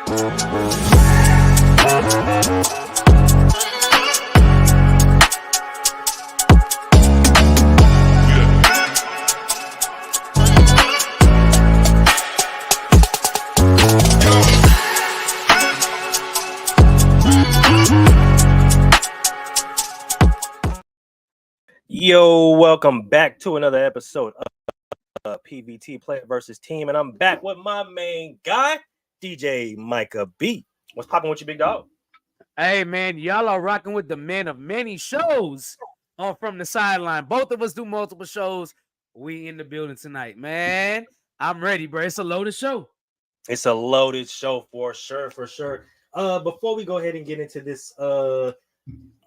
Yo, welcome back to another episode of PVT Player versus Team, and I'm back with my main guy, DJ Micah B. What's popping with you, big dog? Hey, man, y'all are rocking with the men of many shows on From the Sideline. Both of us do multiple shows. We in the building tonight, man. I'm ready, bro. It's a loaded show. It's a loaded show for sure, for sure. Before we go ahead and get into this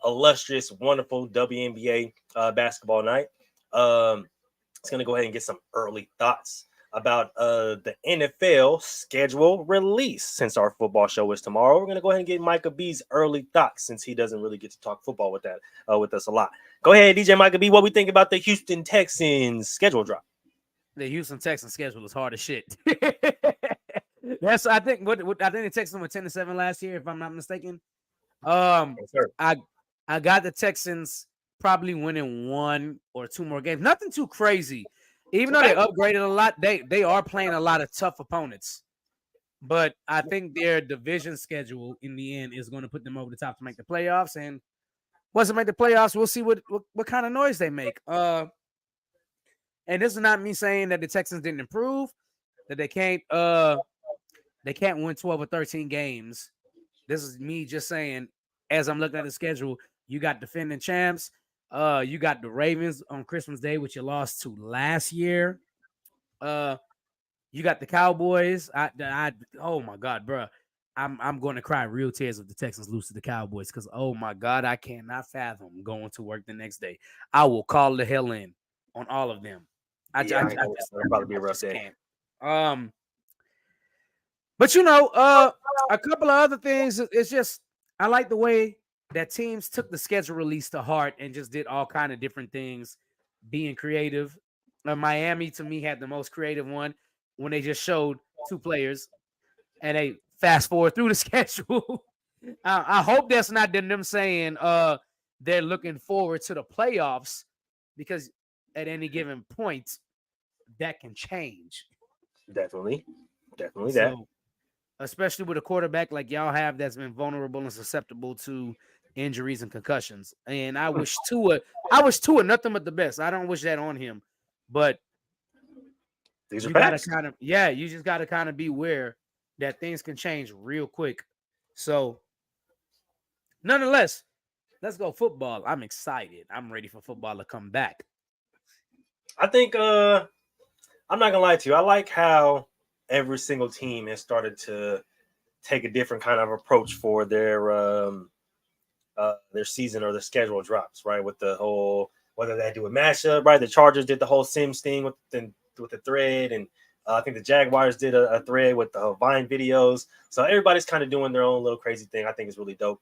illustrious, wonderful WNBA basketball night, it's going to go ahead and get some early thoughts about the NFL schedule release. Since our football show is tomorrow, we're going to go ahead and get Micah B's early thoughts since he doesn't really get to talk football with us a lot. Go ahead, DJ Micah B. What we think about the Houston Texans schedule drop? The Houston Texans schedule is hard as shit. That's I think the Texans were 10-7 last year, if I'm not mistaken. Yes, I got the Texans probably winning one or two more games. Nothing too crazy. Even though they upgraded a lot, they are playing a lot of tough opponents. But I think their division schedule in the end is going to put them over the top to make the playoffs. And once they make the playoffs, we'll see what kind of noise they make. And this is not me saying that the Texans didn't improve, that they can't win 12 or 13 games. This is me just saying, as I'm looking at the schedule, you got defending champs. You got the Ravens on Christmas Day, which you lost to last year. You got the Cowboys. Oh my God, bro. I'm going to cry real tears if the Texans lose to the Cowboys because, oh my God, I cannot fathom going to work the next day. I will call the hell in on all of them. It'll probably be a rough day. But a couple of other things. It's just I like the way that teams took the schedule release to heart and just did all kind of different things, being creative. Miami, to me, had the most creative one when they just showed two players and they fast forward through the schedule. I hope that's not them saying they're looking forward to the playoffs because at any given point, that can change. Definitely that. Especially with a quarterback like y'all have that's been vulnerable and susceptible to injuries and concussions. And I wish Tua nothing but the best. I don't wish that on him. But these are you facts. you just gotta kind of be aware that things can change real quick. So nonetheless, let's go football. I'm excited. I'm ready for football to come back. I think I'm not gonna lie to you. I like how every single team has started to take a different kind of approach for their season or their schedule drops, right? With the whole, whether they do a mashup, right? The Chargers did the whole Sims thing with the thread, and I think the Jaguars did a thread with the Vine videos. So everybody's kind of doing their own little crazy thing. I think it's really dope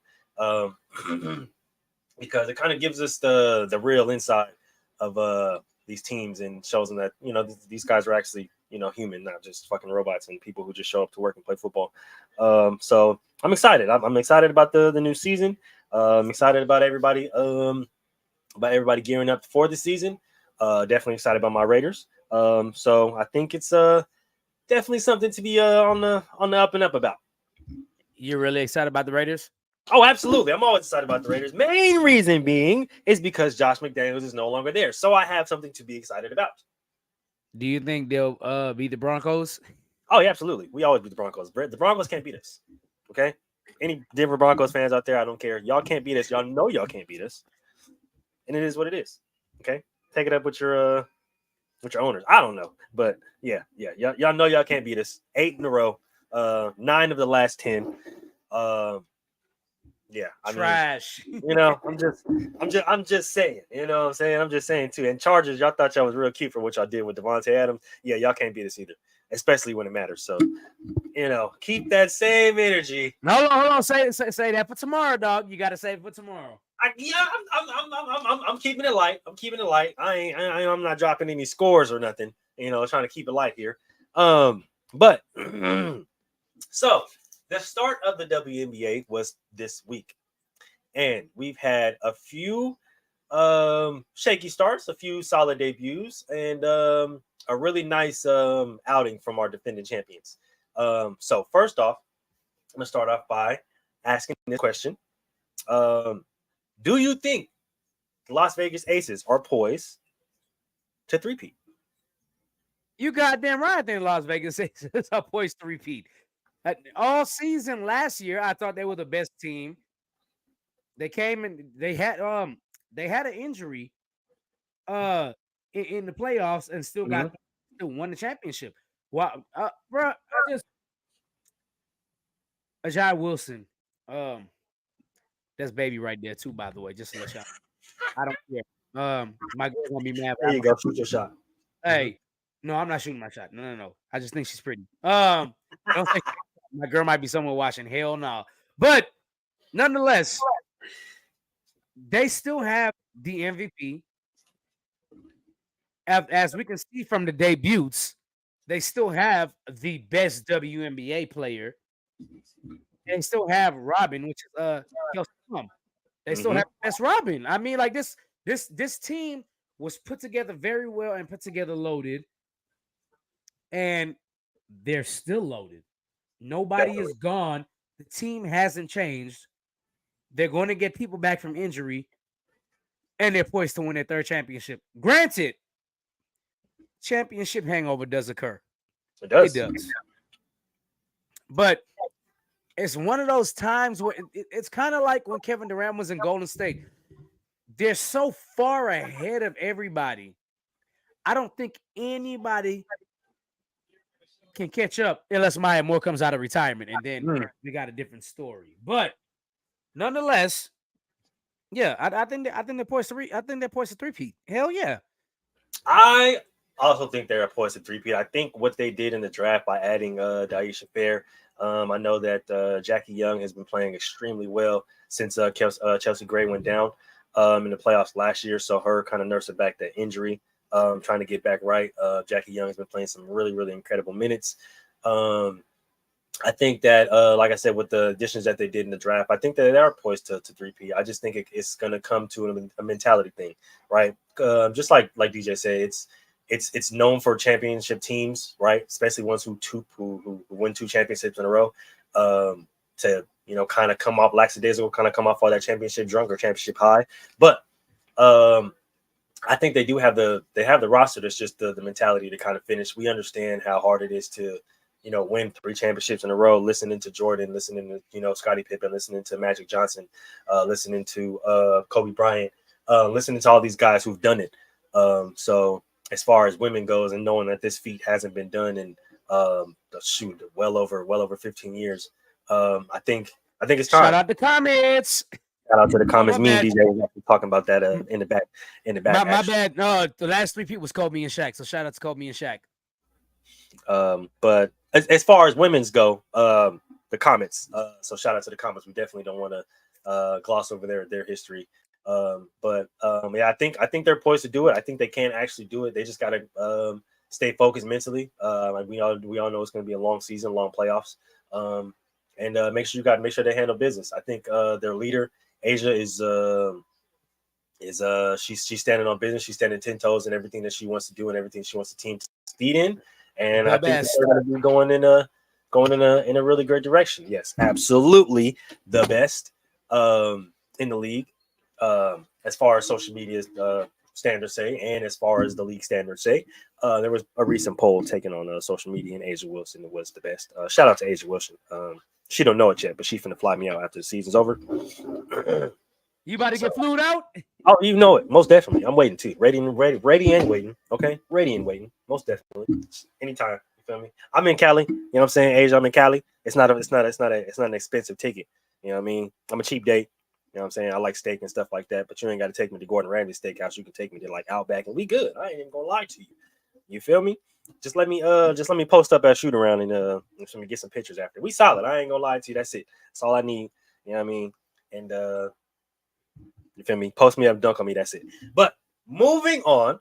because it kind of gives us the real insight of these teams and shows them that these guys are actually human, not just fucking robots and people who just show up to work and play football. So I'm excited. I'm excited about the new season. I'm excited about everybody gearing up for the season. Definitely excited about my Raiders. So I think it's definitely something to be on the up and up about. You're really excited about the Raiders? Oh, absolutely. I'm always excited about the Raiders. Main reason being is because Josh McDaniels is no longer there. So I have something to be excited about. Do you think they'll beat the Broncos? Oh, yeah, absolutely. We always beat the Broncos. The Broncos can't beat us. Okay? Any Denver Broncos fans out there, I don't care. Y'all can't beat us. Y'all know y'all can't beat us. And it is what it is. Okay? Take it up with your owners. I don't know. But yeah. Y'all know y'all can't beat us. 8 in a row. 9 of the last 10. Yeah, Trash. I'm just saying. You know what I'm saying? I'm just saying too. And Chargers, y'all thought y'all was real cute for what y'all did with Devontae Adams. Yeah, y'all can't beat us either, especially when it matters. So, keep that same energy. Hold on. Say that for tomorrow, dog. You got to save it for tomorrow. I'm keeping it light. I'm not dropping any scores or nothing. Trying to keep it light here. But so the start of the WNBA was this week, and we've had a few shaky starts, a few solid debuts, and a really nice outing from our defending champions. So first off, I'm gonna start off by asking this question: do you think the Las Vegas Aces are poised to three-peat? You goddamn right. I think Las Vegas Aces are poised to repeat. All season last year, I thought they were the best team. They came and they had an injury in the playoffs and still won the championship. Wow, bro, I just Ajay Wilson, that's baby right there too. By the way, just to let y'all, I don't care. My girl's gonna be mad. There you go, shoot your shot. Hey, no, I'm not shooting my shot. No. I just think she's pretty. Don't think my girl might be somewhere watching. Hell no. But nonetheless, they still have the MVP. As we can see from the debuts, they still have the best WNBA player. They still have Robin, which is Kelsey Plum. They still have the best Robin. I mean, like this team was put together very well and put together loaded, and they're still loaded. Nobody is gone. The team hasn't changed. They're going to get people back from injury, and they're poised to win their third championship. Granted, championship hangover does occur. It does. It does. But it's one of those times where it's kind of like when Kevin Durant was in Golden State. They're so far ahead of everybody. I don't think anybody can catch up unless Maya Moore comes out of retirement, and then we got a different story. But nonetheless, yeah, I think they're poised to three-peat. Hell yeah. I also think they're poised to three-peat. I think what they did in the draft by adding Daisha Fair. I know that Jackie Young has been playing extremely well since Chelsea Gray went down in the playoffs last year. So her kind of nursing back that injury, trying to get back right. Jackie Young has been playing some really, really incredible minutes. I think that, like I said, with the additions that they did in the draft, I think that they are poised to three-peat. I just think it's going to come to a mentality thing, right? Just like DJ said, it's known for championship teams, right? Especially ones who win two championships in a row, to kind of come off lackadaisical, kind of come off all that championship drunk or championship high. But I think they do have the roster. That's just the mentality to kind of finish. We understand how hard it is to win three championships in a row. Listening to Jordan, listening to Scottie Pippen, listening to Magic Johnson, listening to Kobe Bryant, listening to all these guys who've done it. So as far as women goes, and knowing that this feat hasn't been done in well over 15 years, I think it's time. Shout out the comments. Shout out to the comments. Me and DJ was actually talking about that in the back. My bad. No, the last three people was Kobe and Shaq. So shout out to Kobe and Shaq. But as far as women's go, the comments. So shout out to the comments. We definitely don't want to gloss over their history. But I think they're poised to do it. I think they can actually do it. They just got to stay focused mentally. Like we all know it's going to be a long season, long playoffs. And make sure they handle business. I think their leader, Asia, is she's standing on business. She's standing 10 toes in everything that she wants to do and everything she wants the team to succeed in. And I think they're going to be going in a really great direction. Yes, absolutely the best in the league. As far as social media standards say, and as far as the league standards say, there was a recent poll taken on social media, and Asia Wilson was the best. Shout out to Asia Wilson. She don't know it yet, but she finna fly me out after the season's over. You about to get flued out? Oh, you know it, most definitely. I'm waiting too. Ready and waiting. Okay, ready and waiting, most definitely. Anytime. You feel me? I'm in Cali. You know what I'm saying? Asia, I'm in Cali. It's not an expensive ticket. You know what I mean? I'm a cheap date. You know what I'm saying? I like steak and stuff like that, but you ain't got to take me to Gordon Ramsay Steakhouse. You can take me to like Outback, and we good. I ain't even gonna lie to you. You feel me? Just let me post up at shoot around and let me get some pictures after. We solid. I ain't gonna lie to you. That's it. That's all I need. You know what I mean? And you feel me? Post me up, dunk on me. That's it. But moving on.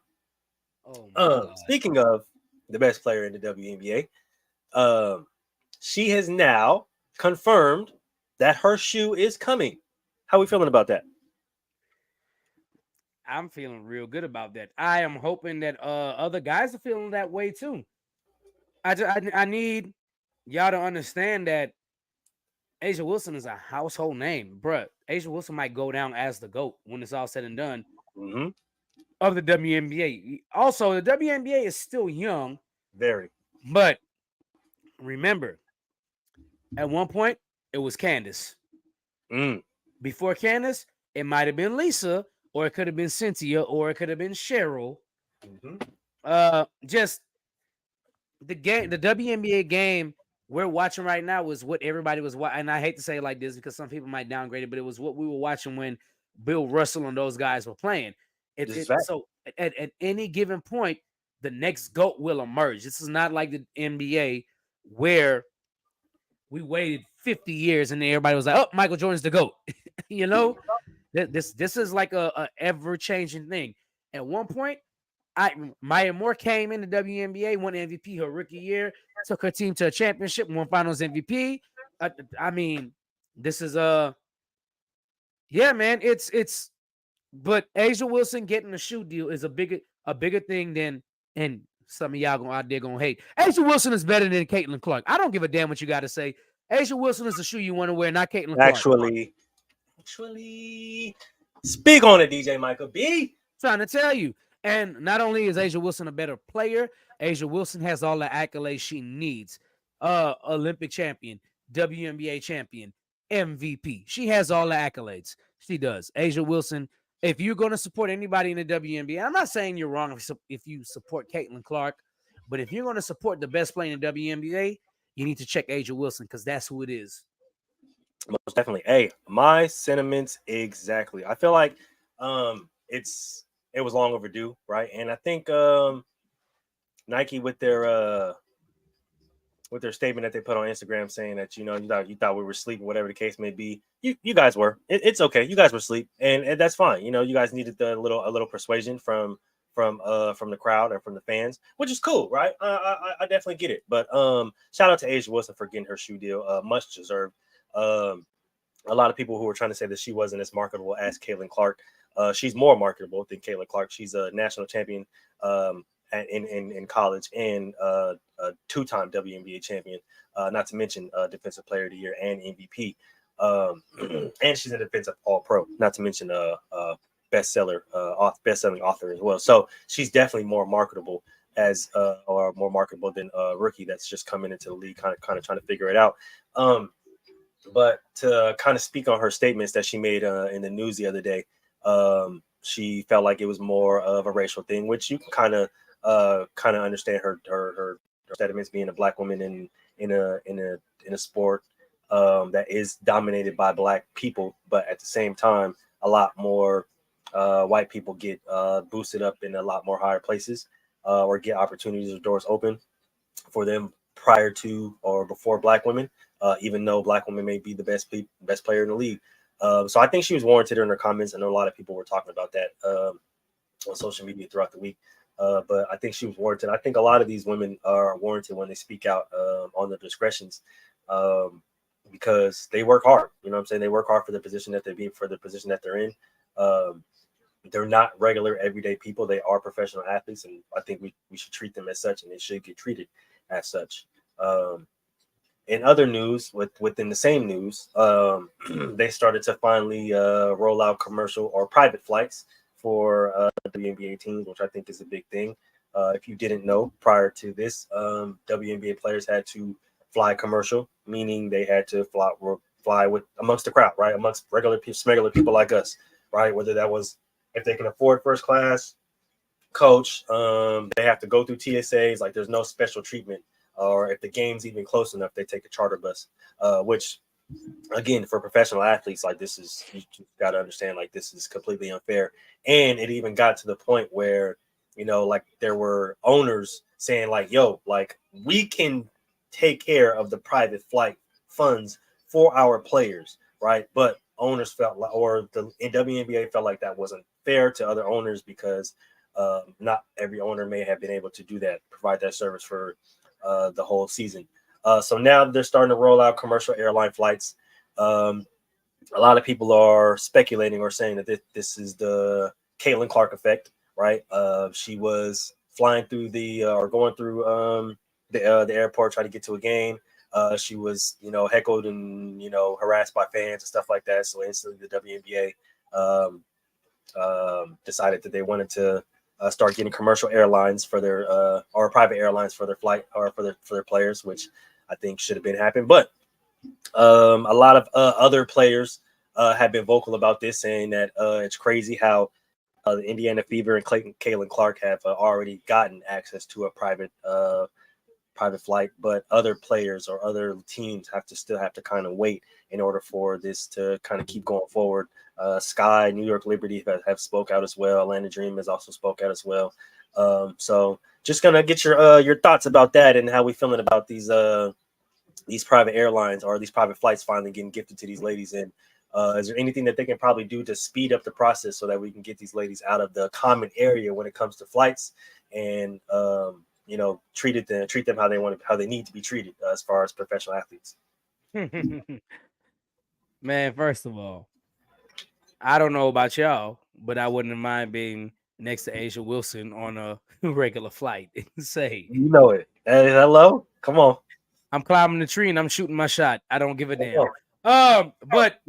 Speaking of the best player in the WNBA, she has now confirmed that her shoe is coming. How are we feeling about that? I'm feeling real good about that. I am hoping that other guys are feeling that way too. I need y'all to understand that Asia Wilson is a household name, bruh. Asia Wilson might go down as the GOAT when it's all said and done Mm-hmm. of the WNBA. Also, the WNBA is still young, Very. but remember, at one point it was Candace. Mm. Before Candace, it might have been Lisa, or it could have been Cynthia, or it could have been Cheryl. Mm-hmm. Just the game, the WNBA game we're watching right now was what everybody was watching. And I hate to say it like this because some people might downgrade it, but it was what we were watching when Bill Russell and those guys were playing. This is fact. So at any given point, the next GOAT will emerge. This is not like the NBA where we waited 50 years and then everybody was like, "Oh, Michael Jordan's the GOAT." You know, this is like a ever changing thing. At one point, Maya Moore came in the WNBA, won MVP her rookie year, took her team to a championship, won Finals MVP. I mean, this is yeah, man. It's but Asia Wilson getting a shoe deal is a bigger thing than, and some of y'all out there gonna hate. Asia Wilson is better than Caitlyn Clark. I don't give a damn what you got to say. Asia Wilson is the shoe you want to wear, not Caitlyn Clark. Actually, speak on it, DJ Michael B. Trying to tell you. And not only is Asia Wilson a better player, Asia Wilson has all the accolades she needs. Olympic champion, WNBA champion, MVP. She has all the accolades. She does. Asia Wilson, if you're going to support anybody in the WNBA, I'm not saying you're wrong if you support Caitlyn Clark, but if you're going to support the best player in the WNBA, you need to check Asia Wilson because that's who it is. Most definitely. Hey, my sentiments exactly. I feel like it was long overdue, right? And I think Nike with their statement that they put on Instagram saying that you thought we were asleep, whatever the case may be. You guys were. It's okay. You guys were asleep, and that's fine. You guys needed a little persuasion from the crowd and from the fans, which is cool, right? I definitely get it. But shout out to Asia Wilson for getting her shoe deal, much deserved. A lot of people who were trying to say that she wasn't as marketable as Caitlyn Clark. She's more marketable than Caitlyn Clark. She's a national champion in college and a two-time WNBA champion, not to mention Defensive Player of the Year and MVP. And she's a defensive All-Pro, not to mention best-selling author as well. So she's definitely more marketable or more marketable than a rookie that's just coming into the league, kind of trying to figure it out. But to kind of speak on her statements that she made in the news the other day, she felt like it was more of a racial thing, which you can kind of understand her sentiments being a Black woman in a sport that is dominated by Black people, but at the same time, a lot more white people get boosted up in a lot more higher places or get opportunities or doors open for them prior to or before Black women. Even though Black women may be the best player in the league. So I think she was warranted in her comments. I know a lot of people were talking about that on social media throughout the week. But I think she was warranted. I think a lot of these women are warranted when they speak out on their discretions because they work hard. You know what I'm saying? They work hard for the position that they're in. They're not regular everyday people. They are professional athletes. And I think we should treat them as such and they should get treated as such. In other news, within the same news, they started to finally roll out commercial or private flights for WNBA teams, which I think is a big thing. If you didn't know, prior to this, WNBA players had to fly commercial, meaning they had to fly with amongst the crowd, right, amongst regular people like us, right. Whether that was if they can afford first class, coach, they have to go through TSAs. Like there's no special treatment. Or if the game's even close enough, they take a charter bus, which, again, for professional athletes, like this is, you got to understand, like this is completely unfair. And it even got to the point where, like there were owners saying like, yo, like we can take care of the private flight funds for our players, right? But owners felt like, or the WNBA felt like that wasn't fair to other owners because not every owner may have been able to do that, provide that service for the whole season. So now they're starting to roll out commercial airline flights. A lot of people are speculating or saying that this is the Caitlyn Clark effect, right? She was flying through or going through the airport trying to get to a game. She was, heckled and, harassed by fans and stuff like that. So instantly the WNBA decided that they wanted to start getting commercial airlines for their or private airlines for their flight or for their players, which I think should have been happening. But a lot of other players have been vocal about this, saying that it's crazy how the Indiana Fever and Caitlyn Clark have already gotten access to a private flight, but other players or other teams still have to kind of wait in order for this to kind of keep going forward. Sky, New York Liberty have spoke out as well. Atlanta Dream has also spoke out as well. So just gonna get your thoughts about that and how we feeling about these private airlines or these private flights finally getting gifted to these ladies. And is there anything that they can probably do to speed up the process so that we can get these ladies out of the common area when it comes to flights and treat them how they need to be treated as far as professional athletes? Man, first of all, I don't know about y'all, but I wouldn't mind being next to Asia Wilson on a regular flight. Say, You know it. Hey, hello, come on. I'm climbing the tree and I'm shooting my shot. I don't give a damn. But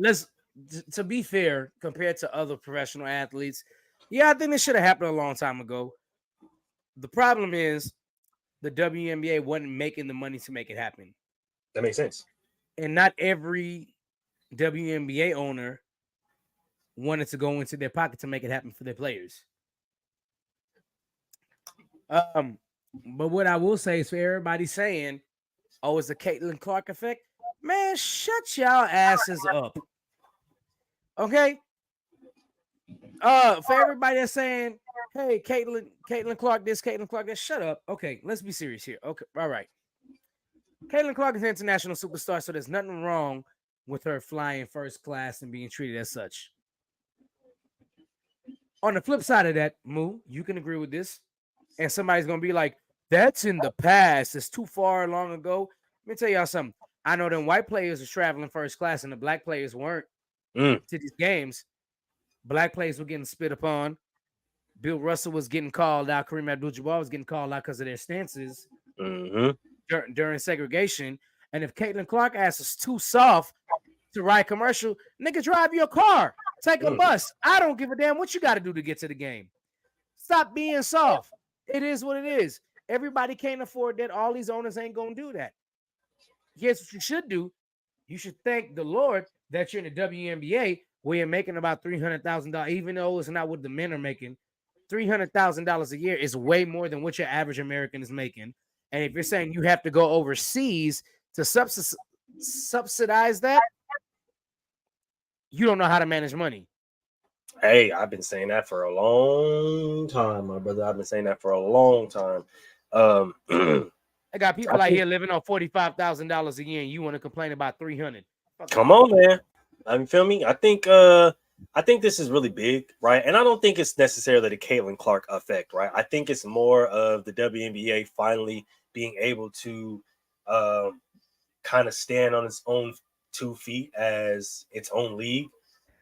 to be fair, compared to other professional athletes, yeah, I think this should have happened a long time ago. The problem is the WNBA wasn't making the money to make it happen. That makes sense. And not every WNBA owner wanted to go into their pocket to make it happen for their players. But what I will say is for everybody saying, oh, it's the Caitlyn Clark effect, man, shut y'all asses up. Okay? For everybody that's saying, hey, Caitlyn Clark this, Caitlyn Clark that, shut up. Okay, let's be serious here. Okay, all right. Caitlyn Clark is an international superstar, so there's nothing wrong with her flying first class and being treated as such. On the flip side of that, Moo, you can agree with this. And somebody's going to be like, that's in the past. It's too far long ago. Let me tell y'all something. I know them white players are traveling first class and the black players weren't to these games. Black players were getting spit upon. Bill Russell was getting called out. Kareem Abdul-Jabbar was getting called out because of their stances during segregation. And if Caitlyn Clark asks us too soft to ride commercial, nigga, drive your car. Take a bus. I don't give a damn what you got to do to get to the game. Stop being soft. It is what it is. Everybody can't afford that. All these owners ain't going to do that. Here's what you should do. You should thank the Lord that you're in the WNBA where you're making about $300,000, even though it's not what the men are making. $300,000 a year is way more than what your average American is making. And if you're saying you have to go overseas to subsidize that, you don't know how to manage money. Hey, I've been saying that for a long time, my brother. I've been saying that for a long time. I got people out here living on $45,000 a year, and you want to complain about $300,000. Come on, man. I mean, feel me? I think this is really big, right? And I don't think it's necessarily the Caitlyn Clark effect, right? I think it's more of the WNBA finally being able to kind of stand on its own 2 feet as its own league,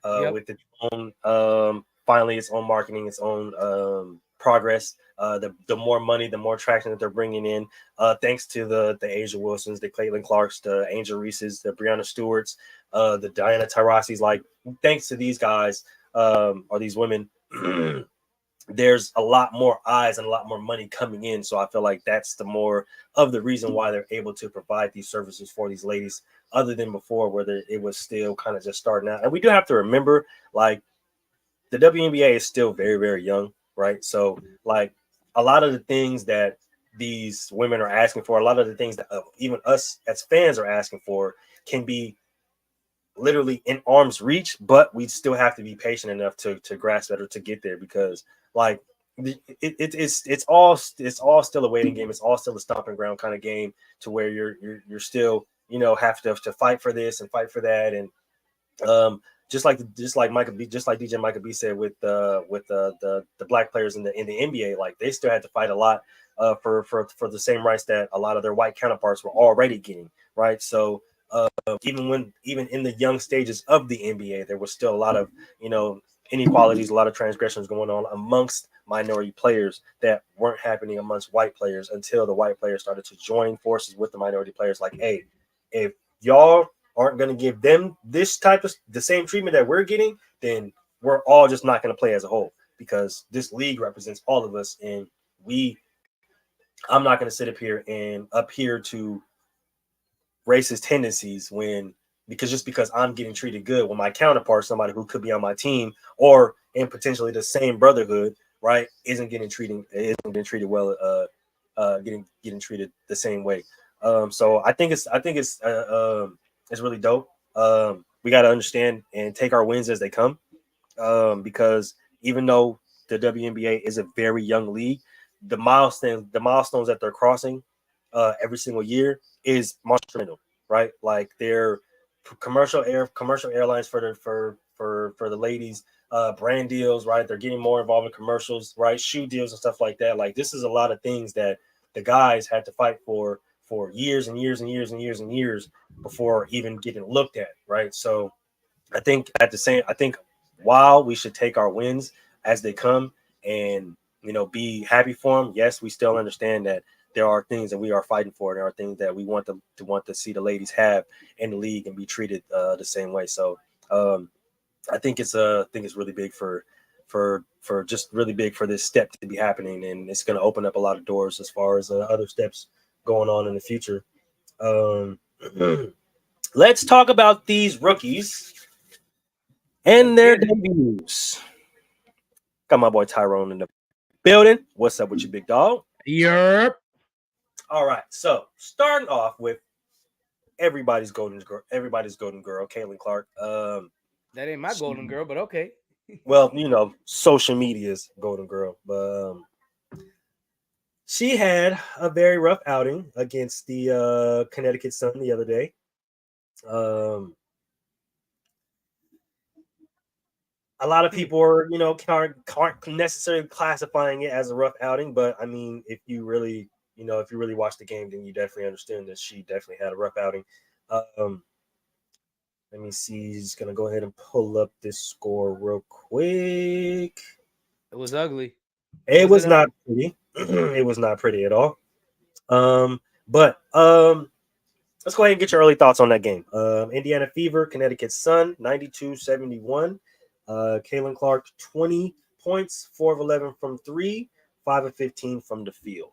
with its own finally its own marketing, its own progress. The more money, the more traction that they're bringing in, thanks to the Asia Wilsons, the Caitlyn Clarks, the Angel Reeses, the Breanna Stewarts, the Diana Taurasi's. Like, thanks to these guys or these women, there's a lot more eyes and a lot more money coming in. So I feel like that's the more of the reason why they're able to provide these services for these ladies, other than before, where it was still kind of just starting out. And we do have to remember, like, the WNBA is still very, very young, right? So, like, a lot of the things that these women are asking for, a lot of the things that even us as fans are asking for, can be literally in arm's reach, but we still have to be patient enough to grasp it or to get there, because, like, it's all still a waiting game. It's all still a stomping ground kind of game, to where you're still, have to fight for this and fight for that. And just like DJ Micah B said with the black players in the NBA, like, they still had to fight a lot for the same rights that a lot of their white counterparts were already getting, right? So even in the young stages of the NBA, there was still a lot of inequalities, a lot of transgressions going on amongst minority players that weren't happening amongst white players until the white players started to join forces with the minority players. Like, hey, if y'all aren't going to give them this type of the same treatment that we're getting, then we're all just not going to play as a whole because this league represents all of us, and I'm not going to sit up here and appear to racist tendencies because I'm getting treated good when my counterpart, somebody who could be on my team or in potentially the same brotherhood, right, isn't getting treated well, getting treated the same way. So it's really dope. We got to understand and take our wins as they come, because even though the WNBA is a very young league, the milestones that they're crossing every single year is monumental, right? Like their commercial airlines for the ladies, brand deals, right? They're getting more involved in commercials, right? Shoe deals and stuff like that. Like this is a lot of things that the guys had to fight for years and years and years and years and years before even getting looked at, right? So I think while we should take our wins as they come and be happy for them, yes, we still understand that there are things that we are fighting for. There are things that we want to see the ladies have in the league and be treated the same way. So I think it's really big for just really big for this step to be happening, and it's going to open up a lot of doors as far as other steps going on in the future. Um, let's talk about these rookies and their debuts. Got my boy Tyrone in the building. What's up with you, big dog? Yep. All right. So starting off with everybody's golden girl, Caitlyn Clark. That ain't my golden girl, but okay. Well, social media's golden girl, but she had a very rough outing against the Connecticut Sun the other day. A lot of people are, aren't necessarily classifying it as a rough outing, but I mean, if you really watch the game, then you definitely understand that she definitely had a rough outing. Let me see. Just gonna go ahead and pull up this score real quick. It was ugly. It was not pretty. It was not pretty at all. But let's go ahead and get your early thoughts on that game. Indiana Fever, Connecticut Sun, 92-71. Caitlyn Clark, 20 points, 4 of 11 from 3, 5 of 15 from the field.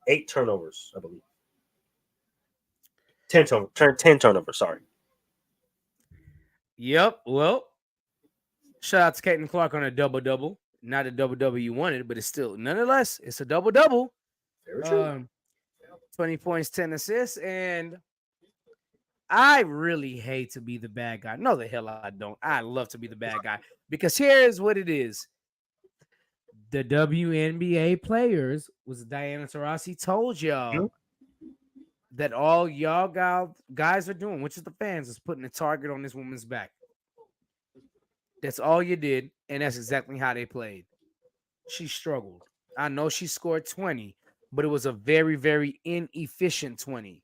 8 turnovers, I believe. 10 turnovers, sorry. Yep. Well, shout out to Caitlyn Clark on a double-double. Not a double-double you wanted, but it's still, nonetheless, it's a double-double. Very true. 20 points, 10 assists, and I really hate to be the bad guy. No, the hell I don't. I love to be the bad guy because here's what it is. The WNBA players, was Diana Taurasi told y'all that all y'all guys are doing, which is the fans, is putting a target on this woman's back. That's all you did, and that's exactly how they played. She struggled. I know she scored 20, but it was a very, very inefficient 20.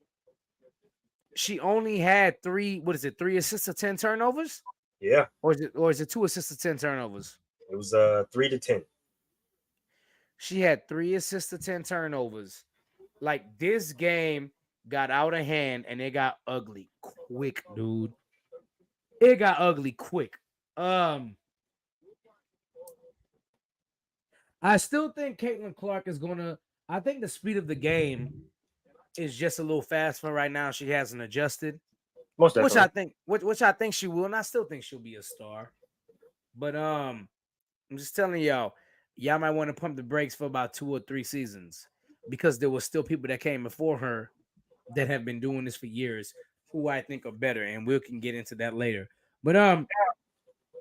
She only had 3 assists to 10 turnovers? Yeah. Or is it 2 assists to 10 turnovers? It was 3 to 10. She had 3 assists to 10 turnovers. Like, this game got out of hand and it got ugly quick, dude. It got ugly quick. I still think Caitlyn Clark is gonna. I think the speed of the game is just a little fast for right now. She hasn't adjusted, Most definitely. which I think she will, and I still think she'll be a star. But I'm just telling y'all might want to pump the brakes for about 2 or 3 seasons because there was still people that came before her that have been doing this for years who I think are better, and we can get into that later. But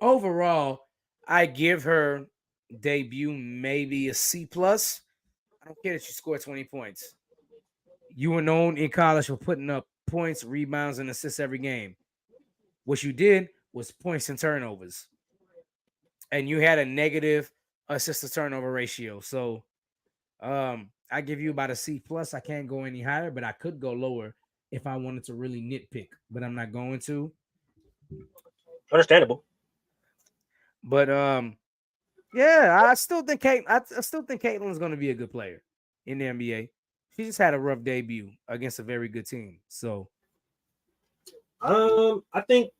overall, I give her debut maybe a C plus. I don't care that she scored 20 points. You were known in college for putting up points, rebounds, and assists every game. What you did was points and turnovers. And you had a negative assist to turnover ratio. So I I give you about a C plus. I can't go any higher, but I could go lower if I wanted to really nitpick, but I'm not going to. Understandable. But yeah, I still think I still think Caitlyn's going to be a good player in the NBA. She just had a rough debut against a very good team. So I think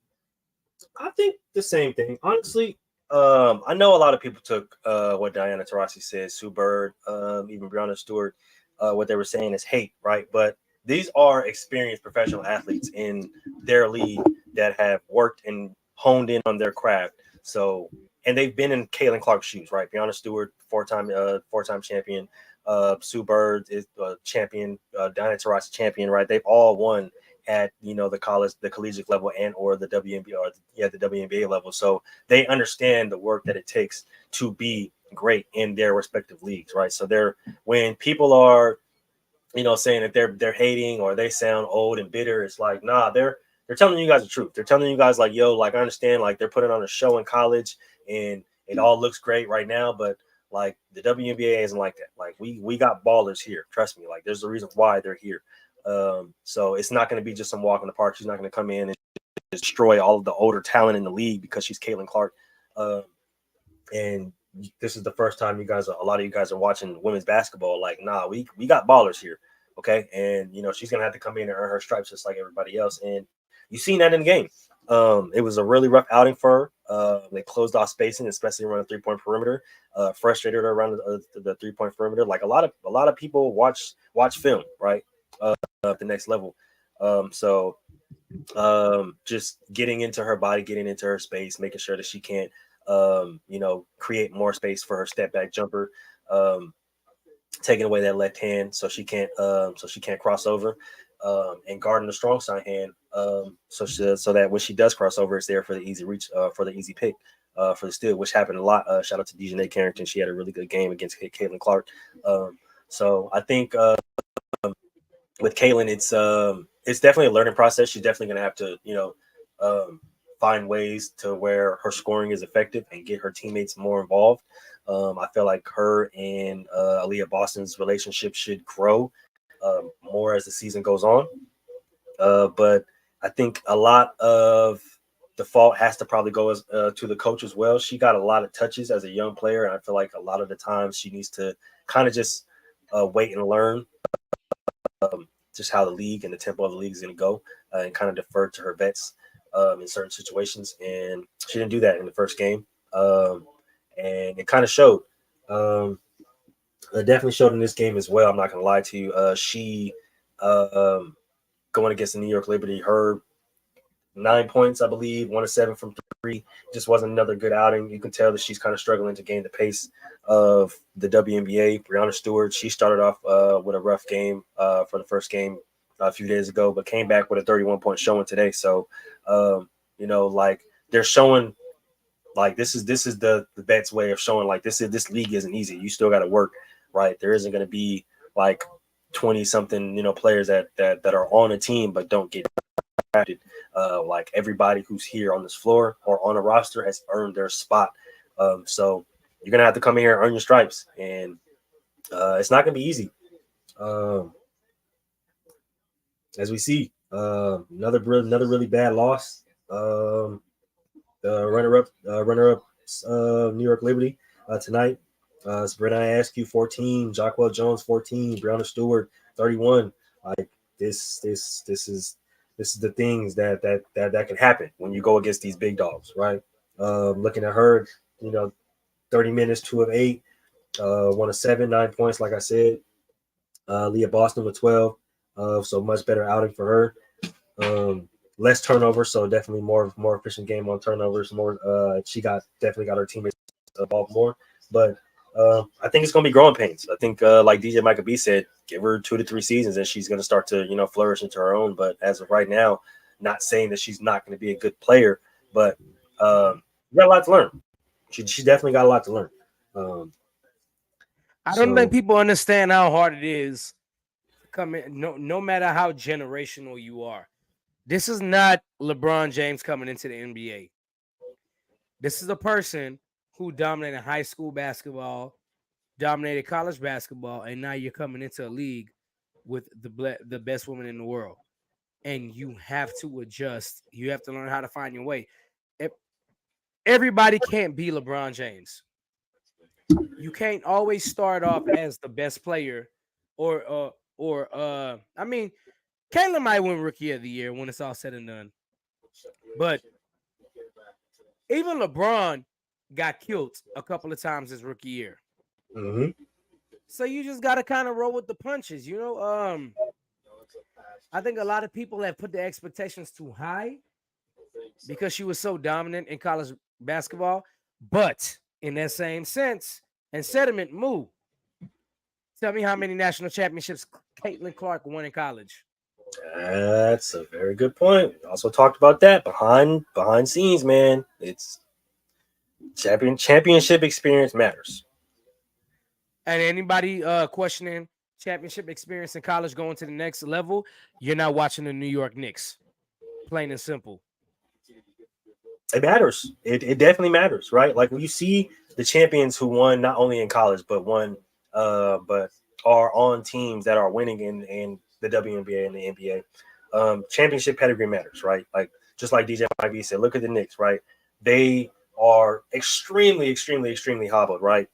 the same thing. Honestly, I know a lot of people took what Diana Taurasi said, Sue Bird, even Brianna Stewart, what they were saying is hate, right? But these are experienced professional athletes in their league that have worked and honed in on their craft. So, and they've been in Caitlyn Clark's shoes, right? Brianna Stewart, four-time champion. Sue Bird is a champion. Diana Taurasi champion, right? They've all won at the collegiate level and or the WNBA or the WNBA level. So they understand the work that it takes to be great in their respective leagues, right? So when people are saying that they're hating or they sound old and bitter, it's like, nah, they're telling you guys the truth. They're telling you guys like, yo, like I understand, like they're putting on a show in college and it all looks great right now, but like the WNBA isn't like that. Like we got ballers here. Trust me. Like there's a reason why they're here. So it's not going to be just some walk in the park. She's not going to come in and destroy all of the older talent in the league because she's Caitlyn Clark. And this is the first time a lot of you guys are watching women's basketball. Like, nah, we got ballers here. Okay. And, she's going to have to come in and earn her stripes just like everybody else. And you've seen that in the game. It was a really rough outing for her. They closed off spacing, especially around the 3-point perimeter, frustrated her around the 3-point perimeter. Like a lot of people watch film, right? The next level. Just getting into her body, getting into her space, making sure that she can't, create more space for her step back jumper, taking away that left hand so she can't cross over, and guarding the strong side hand, so that when she does cross over, it's there for the easy reach, for the easy pick, for the steal, which happened a lot. Shout out to Dejanay Carrington. She had a really good game against Caitlyn Clark. So I think with Caitlyn, it's definitely a learning process. She's definitely going to have to, find ways to where her scoring is effective and get her teammates more involved. I feel like her and Aliyah Boston's relationship should grow more as the season goes on. But I think a lot of the fault has to probably go to the coach as well. She got a lot of touches as a young player, and I feel like a lot of the times she needs to kind of just wait and learn just how the league and the tempo of the league is going to go, and kind of defer to her vets in certain situations. And she didn't do that in the first game. And it kind of showed. It definitely showed in this game as well. I'm not going to lie to you. She going against the New York Liberty, her 9 points, I believe, 1 of 7 from 3. Just wasn't another good outing. You can tell that she's kind of struggling to gain the pace of the WNBA. Brianna Stewart, she started off with a rough game for the first game a few days ago, but came back with a 31-point showing today. So, like they're showing, like this is the Bet's way of showing, like this league isn't easy. You still got to work, right? There isn't going to be like 20 something players that are on a team but don't get drafted. Like everybody who's here on this floor or on a roster has earned their spot. So you're gonna have to come in here and earn your stripes, and it's not gonna be easy. As we see, another really bad loss. The runner up, New York Liberty tonight. Sabrina Askew 14, Jacquel Jones 14, Brianna Stewart 31. Like this is the things that can happen when you go against these big dogs, right? Looking at her, 30 minutes, 2 of 8, 1 of 7, 9 points, like I said. Leah Boston with 12, so much better outing for her. Less turnover, so definitely more efficient game on turnovers. She definitely got her teammates involved more, but I think it's going to be growing pains. I think, like DJ Michael B said, give her 2 to 3 seasons and she's going to start to, flourish into her own. But as of right now, not saying that she's not going to be a good player, but you got a lot to learn. She definitely got a lot to learn. I don't think people understand how hard it is to come in. No matter how generational you are, this is not LeBron James coming into the NBA. This is a person who dominated high school basketball, dominated college basketball, and now you're coming into a league with the best women in the world, and you have to adjust. You have to learn how to find your way. E- Everybody can't be LeBron James. You can't always start off as the best player, or I mean, Caitlyn might win Rookie of the Year when it's all said and done, but even LeBron got killed a couple of times his rookie year. Mm-hmm. So you just got to kind of roll with the punches, you know. I think a lot of people have put the expectations too high because she was so dominant in college basketball. But in that same sense and sentiment, Moo, tell me how many national championships Caitlyn Clark won in college. That's a very good point. We also talked about that behind scenes, man. It's championship experience matters. And anybody questioning championship experience in college going to the next level, you're not watching the New York Knicks. Plain and simple. It matters. It definitely matters, right? Like when you see the champions who won not only in college but are on teams that are winning in the WNBA and the NBA. Championship pedigree matters, right? Like just like DJ Ivy said, look at the Knicks, right? They are extremely hobbled, right?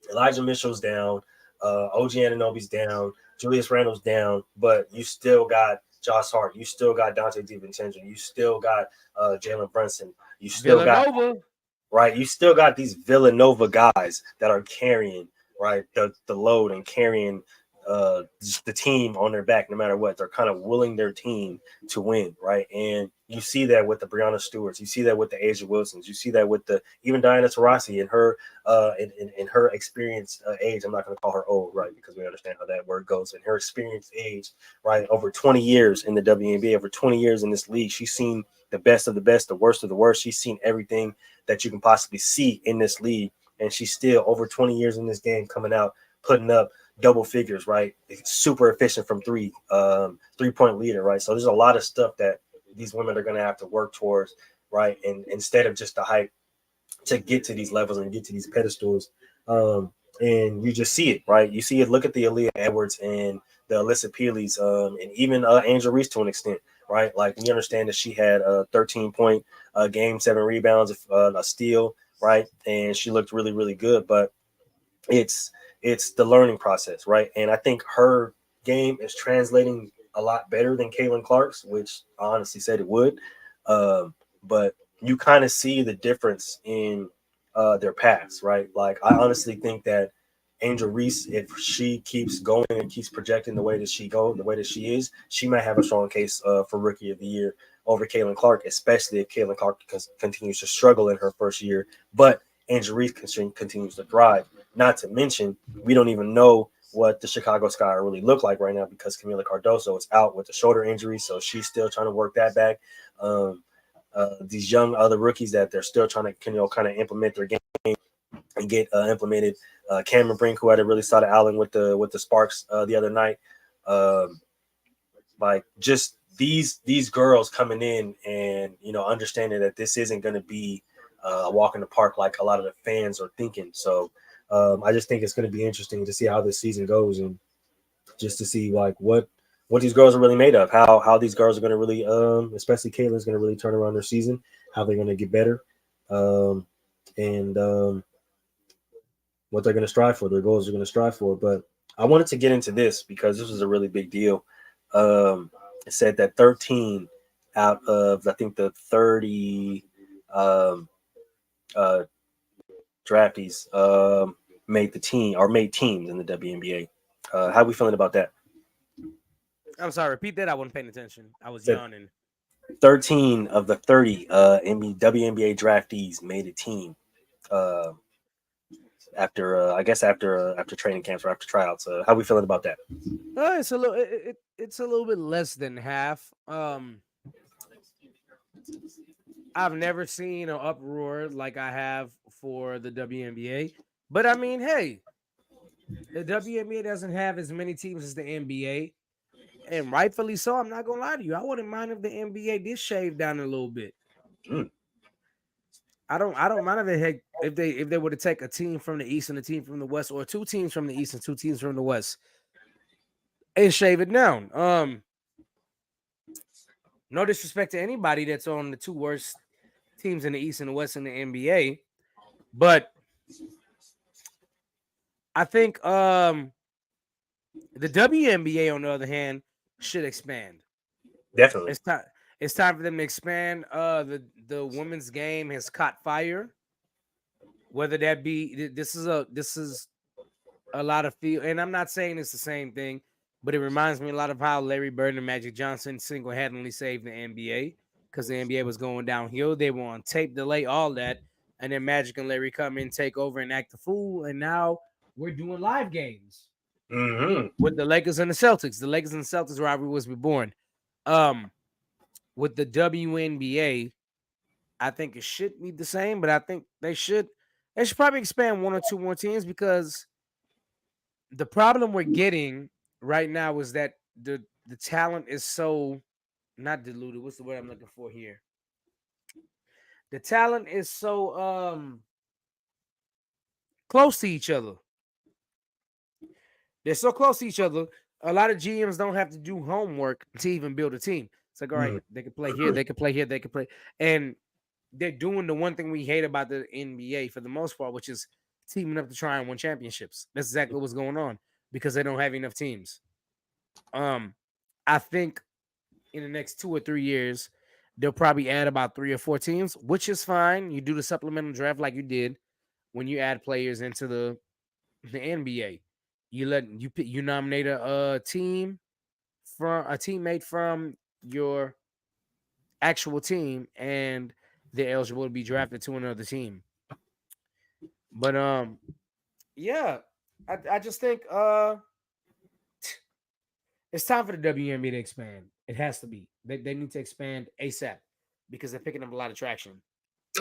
Elijah Mitchell's down, OG Anunoby's down, Julius Randle's down, but you still got Josh Hart, you still got Dante DiVincenzo, you still got Jalen Brunson, you still got Villanova. right, you still got these Villanova guys that are carrying right the load and carrying the team on their back no matter what. They're kind of willing their team to win, right? And you see that with the Breonna Stewarts, you see that with the Asia Wilsons, you see that with the even Diana Taurasi and her in her experienced age. I'm not going to call her old, right? Because we understand how that word goes. In her experienced age, right? Over 20 years in the WNBA, over 20 years in this league, she's seen the best of the best, the worst of the worst. She's seen everything that you can possibly see in this league, and she's still over 20 years in this game coming out, putting up double figures, right? It's super efficient from 3-point leader, right? So there's a lot of stuff that these women are going to have to work towards, right? And instead of just the hype to get to these levels and get to these pedestals, and you just see it, right? You see it. Look at the Aaliyah Edwards and the Alissa Pili's, and even Angel Reese to an extent, right? Like we understand that she had a 13-point game, 7 rebounds, a steal, right? And she looked really good, but it's the learning process, right? And I think her game is translating a lot better than Caitlyn Clark's, which I honestly said it would. But you kind of see the difference in their paths, right? Like I honestly think that Angel Reese, if she keeps going and keeps projecting the way that she is, she might have a strong case for Rookie of the Year over Caitlyn Clark, especially if Caitlyn Clark continues to struggle in her first year. But Angel Reese continues to thrive. Not to mention, we don't even know what the Chicago Sky really look like right now because Camila Cardoso is out with a shoulder injury, so she's still trying to work that back. These young other rookies that they're still trying to kind of implement their game and get implemented. Cameron Brink, who had a really solid outing with the Sparks the other night. Like just these girls coming in and understanding that this isn't going to be a walk in the park like a lot of the fans are thinking. So I just think it's going to be interesting to see how this season goes and just to see like what these girls are really made of, how these girls are going to really, especially Caitlin's going to really turn around their season, how they're going to get better, and what they're going to strive for, their goals are going to strive for. But I wanted to get into this because this was a really big deal. It said that 13 out of I think the 30 uh, draftees made the team or made teams in the WNBA. How are we feeling about that? I'm sorry, repeat that. I wasn't paying attention. I was Said yawning. 13 of the 30 WNBA draftees made a team uh, after I guess after training camps or after tryouts. How are we feeling about that? It's a little. It's a little bit less than half. I've never seen an uproar like I have for the WNBA. But I mean, hey, the WNBA doesn't have as many teams as the NBA, and rightfully so. I'm not gonna lie to you. I wouldn't mind if the NBA did shave down a little bit. Mm. I don't mind if they were to take a team from the East and a team from the West, or two teams from the East and two teams from the West, and shave it down. No disrespect to anybody that's on the two worst teams in the East and the West in the NBA, but I think the WNBA on the other hand should expand. Definitely. It's time for them to expand. The women's game has caught fire. Whether that be this is a lot of feel, and I'm not saying it's the same thing, but it reminds me a lot of how Larry Bird and Magic Johnson single-handedly saved the NBA because the NBA was going downhill. They were on tape delay, all that, and then Magic and Larry come in, take over, and act the fool, and now we're doing live games with the Lakers and the Celtics. The Lakers and the Celtics rivalry was reborn. With the WNBA, I think it should be the same, but I think they should probably expand one or two more teams because the problem we're getting right now is that the talent is so not diluted. What's the word I'm looking for here? The talent is so close to each other. They're so close to each other. A lot of GMs don't have to do homework to even build a team. It's like, all right, they can play here, they can play here, they can play. And they're doing the one thing we hate about the NBA for the most part, which is teaming up to try and win championships. That's exactly what's going on because they don't have enough teams. I think in the next 2 or 3 years, they'll probably add about 3 or 4 teams, which is fine. You do the supplemental draft like you did when you add players into the NBA. You nominate a team from a teammate from your actual team, and they're eligible to be drafted to another team. But yeah, I just think it's time for the WNBA to expand. It has to be. They need to expand ASAP because they're picking up a lot of traction.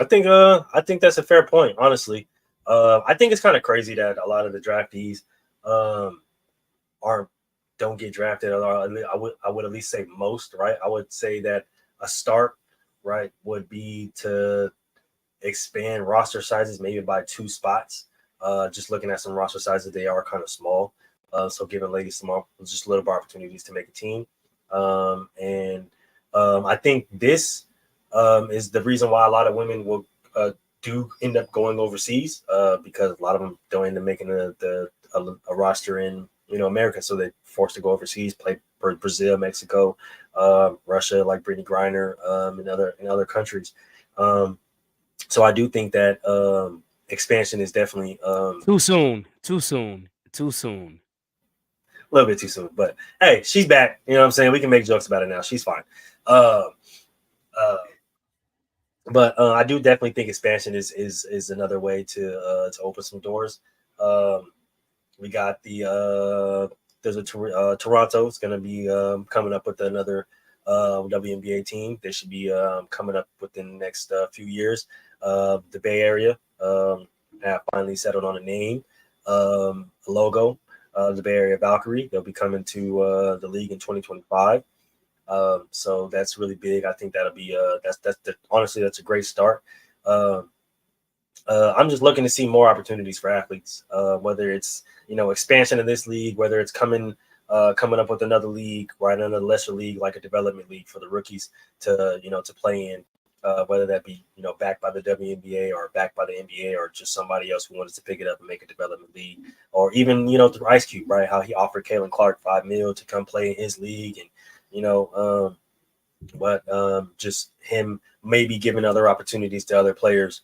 I think that's a fair point, honestly. I think it's kind of crazy that a lot of the draftees aren't don't get drafted. Or I would at least say most, right? I would say that a start, right, would be to expand roster sizes maybe by 2 spots. Just looking at some roster sizes, they are kind of small. So giving ladies some just little more opportunities to make a team. I think this is the reason why a lot of women will do end up going overseas because a lot of them don't end up making a roster in America, so they're forced to go overseas, play for Brazil, Mexico, Russia, like Brittany Griner, in other countries. So I do think that expansion is definitely too soon. A little bit too soon, but hey, she's back. You know what I'm saying? We can make jokes about it now. She's fine. But I do definitely think expansion is another way to open some doors. We got there's a Toronto. It's going to be coming up with another WNBA team. They should be coming up within the next few years. The Bay Area have finally settled on a name, a logo. The Bay Area Valkyrie. They'll be coming to the league in 2025. So that's really big. I think that'll be honestly that's a great start. I'm just looking to see more opportunities for athletes, whether it's expansion of this league, whether it's coming up with another league, right, another lesser league like a development league for the rookies to play in. Whether that be backed by the WNBA or backed by the NBA or just somebody else who wanted to pick it up and make a development league, or even through Ice Cube, right? How he offered Caitlyn Clark $5 million to come play in his league, and just him maybe giving other opportunities to other players,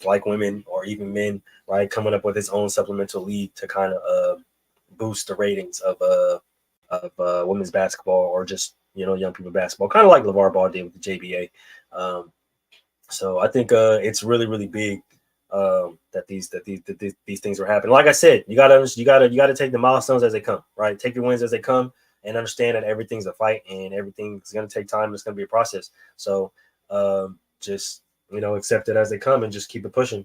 like women or even men, right? Coming up with his own supplemental league to kind of boost the ratings of women's basketball or just young people basketball, kind of like LeVar Ball did with the JBA. So I think it's really, really big that these things are happening. Like I said, you gotta take the milestones as they come, right? Take your wins as they come, and understand that everything's a fight and everything's gonna take time. It's gonna be a process. So just accept it as they come and just keep it pushing.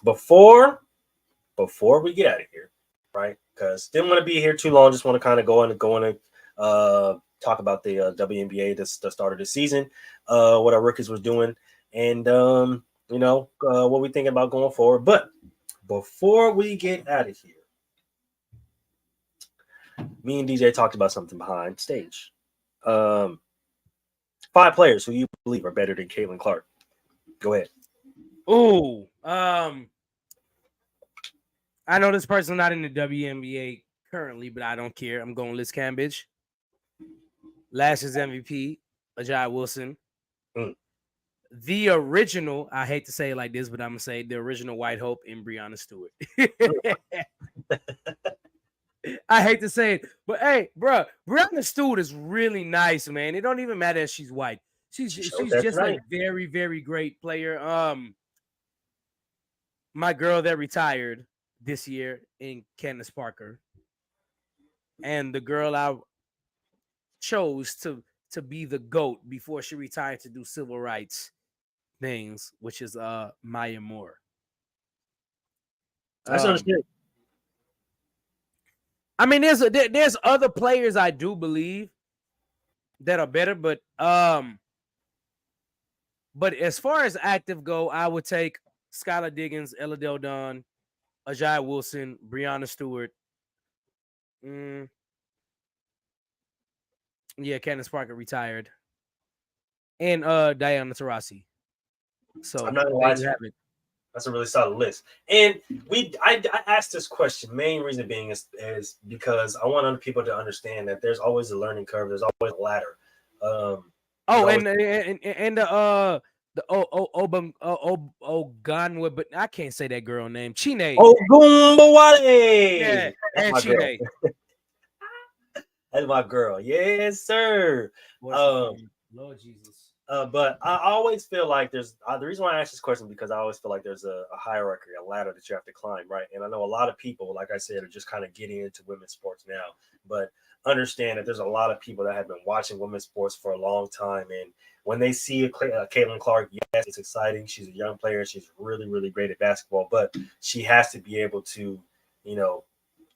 Before we get out of here, right? Because didn't want to be here too long. Just want to kind of go on and talk about the WNBA, the start of the season, what our rookies was doing. and what we think about going forward. But before we get out of here, me and DJ talked about something behind stage. 5 players who you believe are better than Caitlyn Clark. Go ahead. Oh, I know this person's not in the WNBA currently, but I don't care. I'm going Liz Cambridge. Last year's MVP, Ajay Wilson. The original, I hate to say it like this, but I'm gonna say the original White Hope in Breonna Stewart. I hate to say it, but hey, bro, Breonna Stewart is really nice, man. It don't even matter if she's white. She's just a very, very great player. My girl that retired this year in Candace Parker, and the girl I chose to be the GOAT before she retired to do civil rights things, which is Maya Moore. That's understood. I mean, there's other players I do believe that are better, but as far as active go, I would take Skylar Diggins, Ella Del Don, Ajay Wilson, Breonna Stewart. Yeah, Candace Parker retired, and Diana Taurasi. So I'm not gonna lie to you. That's a really solid list. And I asked this question. Main reason being is because I want other people to understand that there's always a learning curve. There's always a ladder. Ogunwa, but I can't say that girl name. Chine. Ogunbowale. Yeah, and Chine. That's my girl. Yes, sir. Lord Jesus. But I always feel like there's the reason why I ask this question because I always feel like there's a hierarchy, a ladder that you have to climb, right? And I know a lot of people, like I said, are just kind of getting into women's sports now, but understand that there's a lot of people that have been watching women's sports for a long time, and when they see Caitlyn Clark, yes, it's exciting. She's a young player. She's really, really great at basketball, but she has to be able to,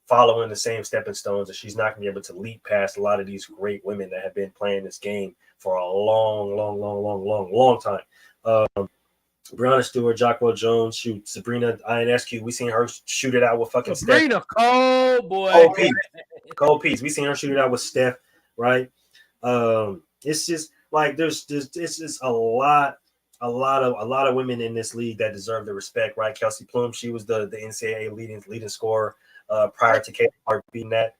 follow in the same stepping stones, and she's not going to be able to leap past a lot of these great women that have been playing this game for a long time. Breonna Stewart, Jacquel Jones, shoot, Sabrina Ionescu. We seen her shoot it out with fucking Sabrina Steph. Cold boy. Cold piece. We seen her shoot it out with Steph, right? It's just like it's just a lot of women in this league that deserve the respect, right? Kelsey Plum, she was the NCAA leading scorer prior to Caitlyn Clark beating that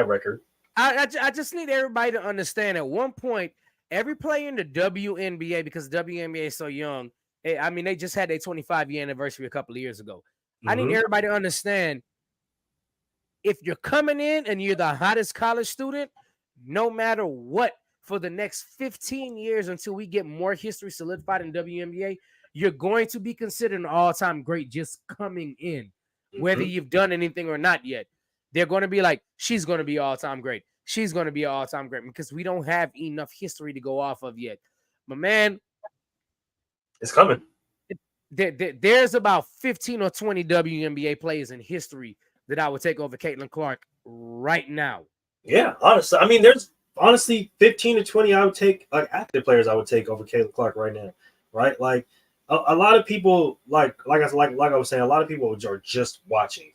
record. I just need everybody to understand at one point, every player in the WNBA, because the WNBA is so young, I mean, they just had their 25-year anniversary a couple of years ago. Mm-hmm. I need everybody to understand, if you're coming in and you're the hottest college student, no matter what, for the next 15 years until we get more history solidified in WNBA, you're going to be considered an all-time great just coming in, whether you've done anything or not yet. They're going to be like, she's going to be all-time great. She's going to be all-time great, because we don't have enough history to go off of yet. But, man, it's coming. There's about 15 or 20 WNBA players in history that I would take over Caitlyn Clark right now. Yeah, honestly. I mean, there's honestly 15 to 20 I would take, like, active players I would take over Caitlyn Clark right now, right? Like, a lot of people, like I was saying, a lot of people are just watching,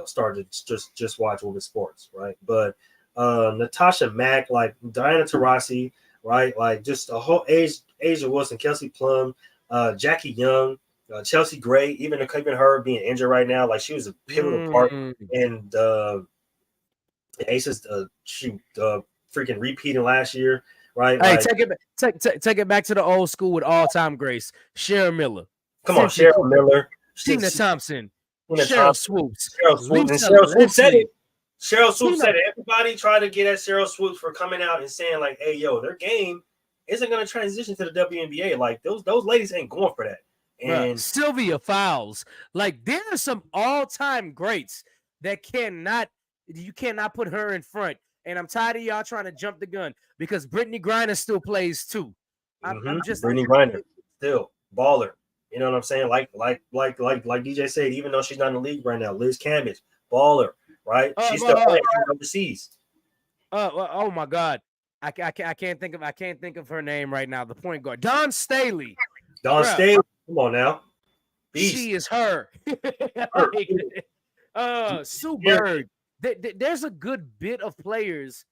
started to just watch women's sports, right? But Natasha Mack, like Diana Taurasi, right? Like just a whole Asia Wilson, Kelsey Plum, Jackie Young, Chelsea Gray, even her being injured right now, like she was a pivotal part in the Aces freaking repeating last year, right? Hey, like, take it back to the old school with all-time grace. Sharon Miller. Come on, Sharon Miller. Tina Thompson. Cheryl Swoops. Cheryl Swoops said it. Cheryl Swoops said it. Everybody tried to get at Cheryl Swoops for coming out and saying, like, hey, yo, their game isn't going to transition to the WNBA. Like, those ladies ain't going for that. And Sylvia Fowles. Like, there are some all-time greats that you cannot put her in front. And I'm tired of y'all trying to jump the gun, because Brittany Griner still plays too. I'm just Brittany Griner still baller. You know what I'm saying? Like DJ said, even though she's not in the league right now, Liz Cambridge, baller, right? She's still playing overseas. Oh my God, I can't think of her name right now. The point guard, Dawn Staley. Dawn Bruh, Staley, come on now. Beast. she is her. Sue Yeah. Bird. There's a good bit of players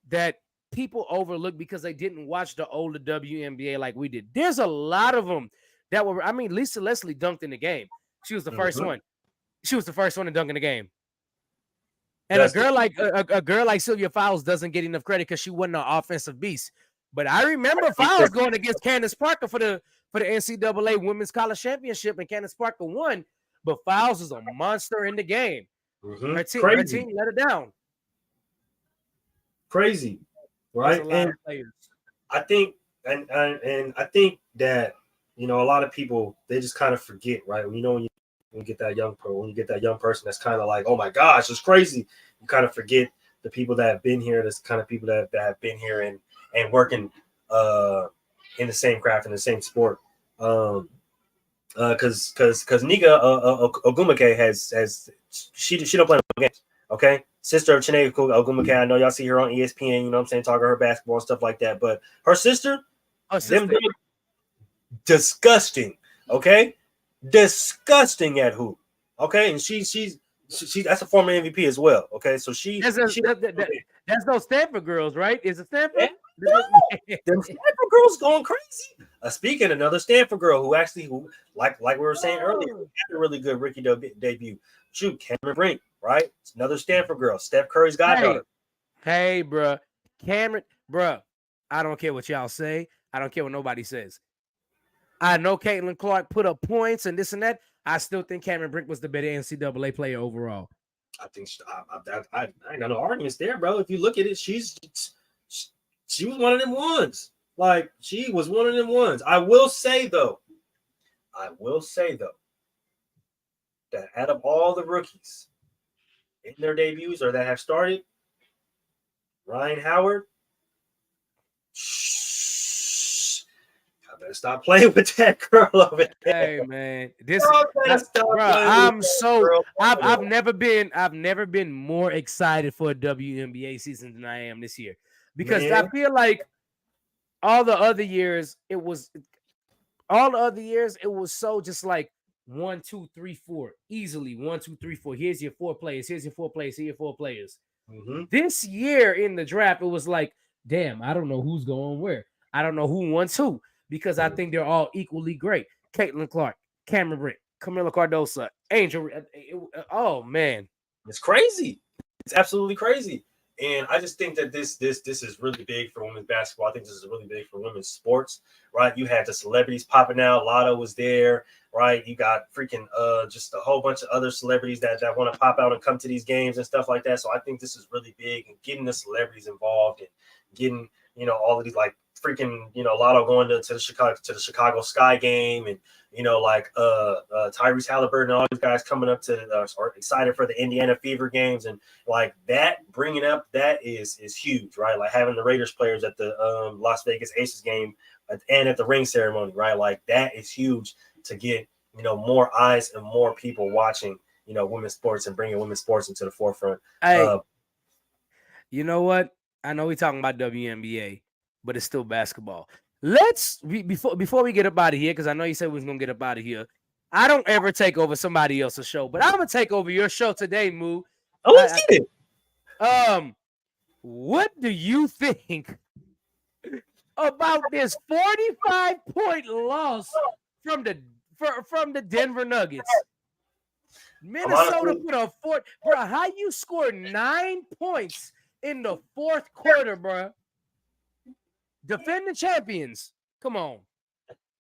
that people overlook because they didn't watch the older WNBA like we did. There's a lot of them that were. I mean, Lisa Leslie dunked in the game. She was the first one. She was the first one to dunk in the game. And a girl like Sylvia Fowles doesn't get enough credit because she wasn't an offensive beast. But I remember Fowles going against Candace Parker for the NCAA Women's College Championship, and Candace Parker won. But Fowles is a monster in the game. Her team let her down. Crazy, right? And I think, and I think that a lot of people, they just kind of forget, right? When you get that young person that's kind of like, oh my gosh, it's crazy. You kind of forget the people that have been here. That's kind of people that have been here and working in the same craft, in the same sport. Because Nika Ogumake has she don't play games. Okay, sister of Chiney Ogumake. I know y'all see her on ESPN. You know what I'm saying, talking her basketball and stuff like that. But her sister, disgusting. Okay, disgusting at hoop. Okay, and she's that's a former MVP as well. Okay, so that's those Stanford girls, right? Is it Stanford? Them Stanford girls going crazy. Speaking of another Stanford girl who like we were saying earlier, had a really good rookie debut. Shoot, Cameron Brink, right? It's another Stanford girl, Steph Curry's goddaughter. Hey, bruh. Cameron, bruh. I don't care what y'all say. I don't care what nobody says. I know Caitlyn Clark put up points and this and that. I still think Cameron Brink was the better NCAA player overall. I think I ain't got no arguments there, bro. If you look at it, she was one of them ones. Like, she was one of them ones. I will say though, that out of all the rookies in their debuts or that have started, Ryan Howard, I better stop playing with that girl over there. Hey man, I've never been more excited for a WNBA season than I am this year, because I feel like all the other years it was so just like 1, 2, 3, 4 easily 1, 2, 3, 4. Here's your 4 players. Here's your 4 players. Here's your 4 players. This year in the draft, it was like, damn, I don't know who's going where. I don't know who wants who, because I think they're all equally great. Caitlyn Clark, Cameron Brink, Camila Cardoso, Angel. Oh man, it's crazy. It's absolutely crazy. And I just think that this is really big for women's basketball. I think this is really big for women's sports, right? You had the celebrities popping out. Lotto was there, right? You got freaking just a whole bunch of other celebrities that want to pop out and come to these games and stuff like that. So I think this is really big, and getting the celebrities involved and getting all of these, like, freaking Lotto going to the Chicago Sky game, and like Tyrese Halliburton and all these guys coming up to are excited for the Indiana Fever games, and like that, bringing up that is huge, right? Like having the Raiders players at the Las Vegas Aces game and at the ring ceremony, right? Like that is huge to get more eyes and more people watching women's sports and bringing women's sports into the forefront. Hey, you know what? I know we're talking about WNBA, but it's still basketball. Before we get up out of here, because I know you said we was gonna get up out of here. I don't ever take over somebody else's show, but I'm gonna take over your show today, Moo. Oh, let's get it. What do you think about this 45-point loss from the Denver Nuggets? Minnesota put a fort, bro. How you score 9 points in the fourth quarter, bro? Defend the champions. Come on,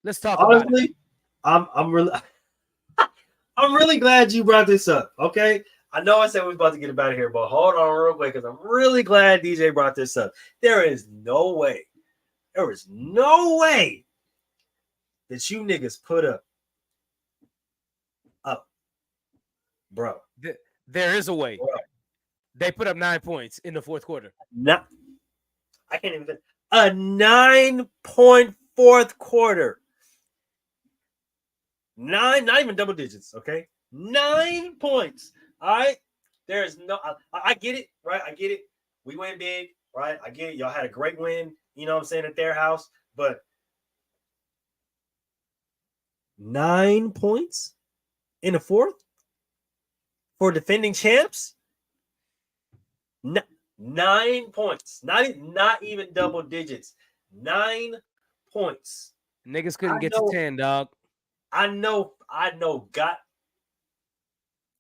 let's talk about it. I'm really glad you brought this up. Okay, I know I said we was about to get out of here, but hold on real quick, because I'm really glad DJ brought this up. There is no way that you niggas put up, bro. There is a way. Bro. They put up 9 points in the fourth quarter. I can't even. A 9-point fourth quarter. 9, not even double digits, okay? 9 points. All right. There's no, I get it, right? I get it. We went big, right? I get it. Y'all had a great win, you know what I'm saying, at their house. But 9 points in the fourth for defending champs. 9 points, not even double digits. 9 points. Niggas couldn't get to 10, dog. I know. God,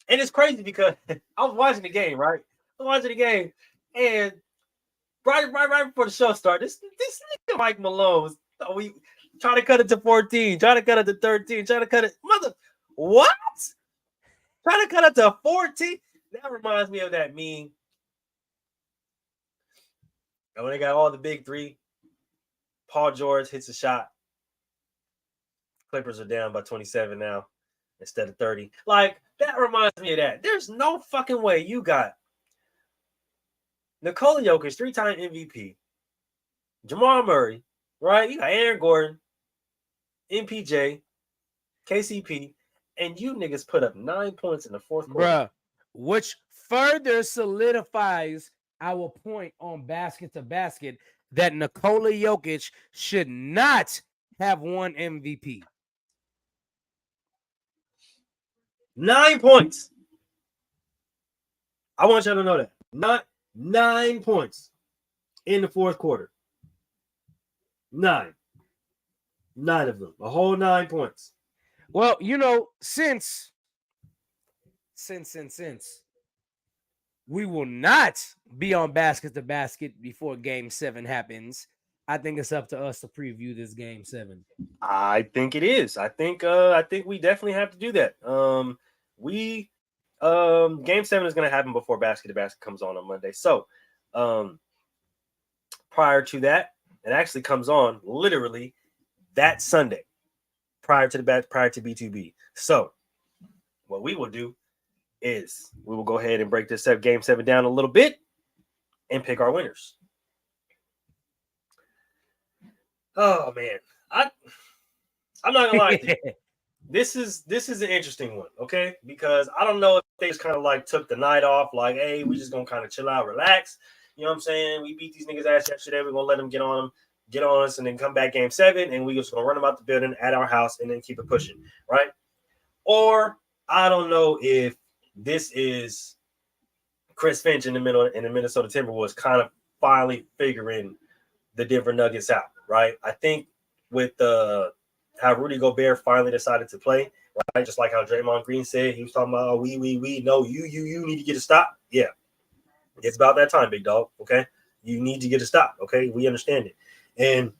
and it's crazy because I was watching the game, right? And right before the show started, this nigga Mike Malone was we trying to cut it to 14, trying to cut it to 13, trying to cut it. What? Trying to cut it to 14? That reminds me of that meme. And when they got all the big three, Paul George hits a shot. Clippers are down by 27 now instead of 30. Like, that reminds me of that. There's no fucking way you got Nikola Jokic, 3-time MVP, Jamal Murray, right? You got Aaron Gordon, MPJ, KCP, and you niggas put up 9 points in the fourth quarter. Bruh, which further solidifies our point on basket to basket that Nikola Jokic should not have won MVP. 9 points. I want y'all to know that. Not 9 points in the fourth quarter. 9 of them. A whole 9 points. Well, you know, since we will not be on basket to basket before game 7 happens, I think it's up to us to preview this game 7. I think it is. I think we definitely have to do that. Game 7 is going to happen before basket to basket comes on Monday. So, prior to that, it actually comes on literally that Sunday, prior to B2B. So, what we will do is we will go ahead and break this game 7 down a little bit and pick our winners. Oh man, I'm not gonna lie to you. This is an interesting one, okay? Because I don't know if they just kind of like took the night off, like, hey, we just gonna kind of chill out, relax. You know what I'm saying? We beat these niggas ass yesterday. We're gonna let them get on us, and then come back game 7, and we just gonna run them out the building at our house and then keep it pushing, right? Or I don't know if this is Chris Finch in the Minnesota Timberwolves kind of finally figuring the Denver Nuggets out, right? I think with how Rudy Gobert finally decided to play, right? Just like how Draymond Green said, he was talking about, oh, we know you need to get a stop. Yeah, it's about that time, big dog. Okay, you need to get a stop. Okay, we understand it, and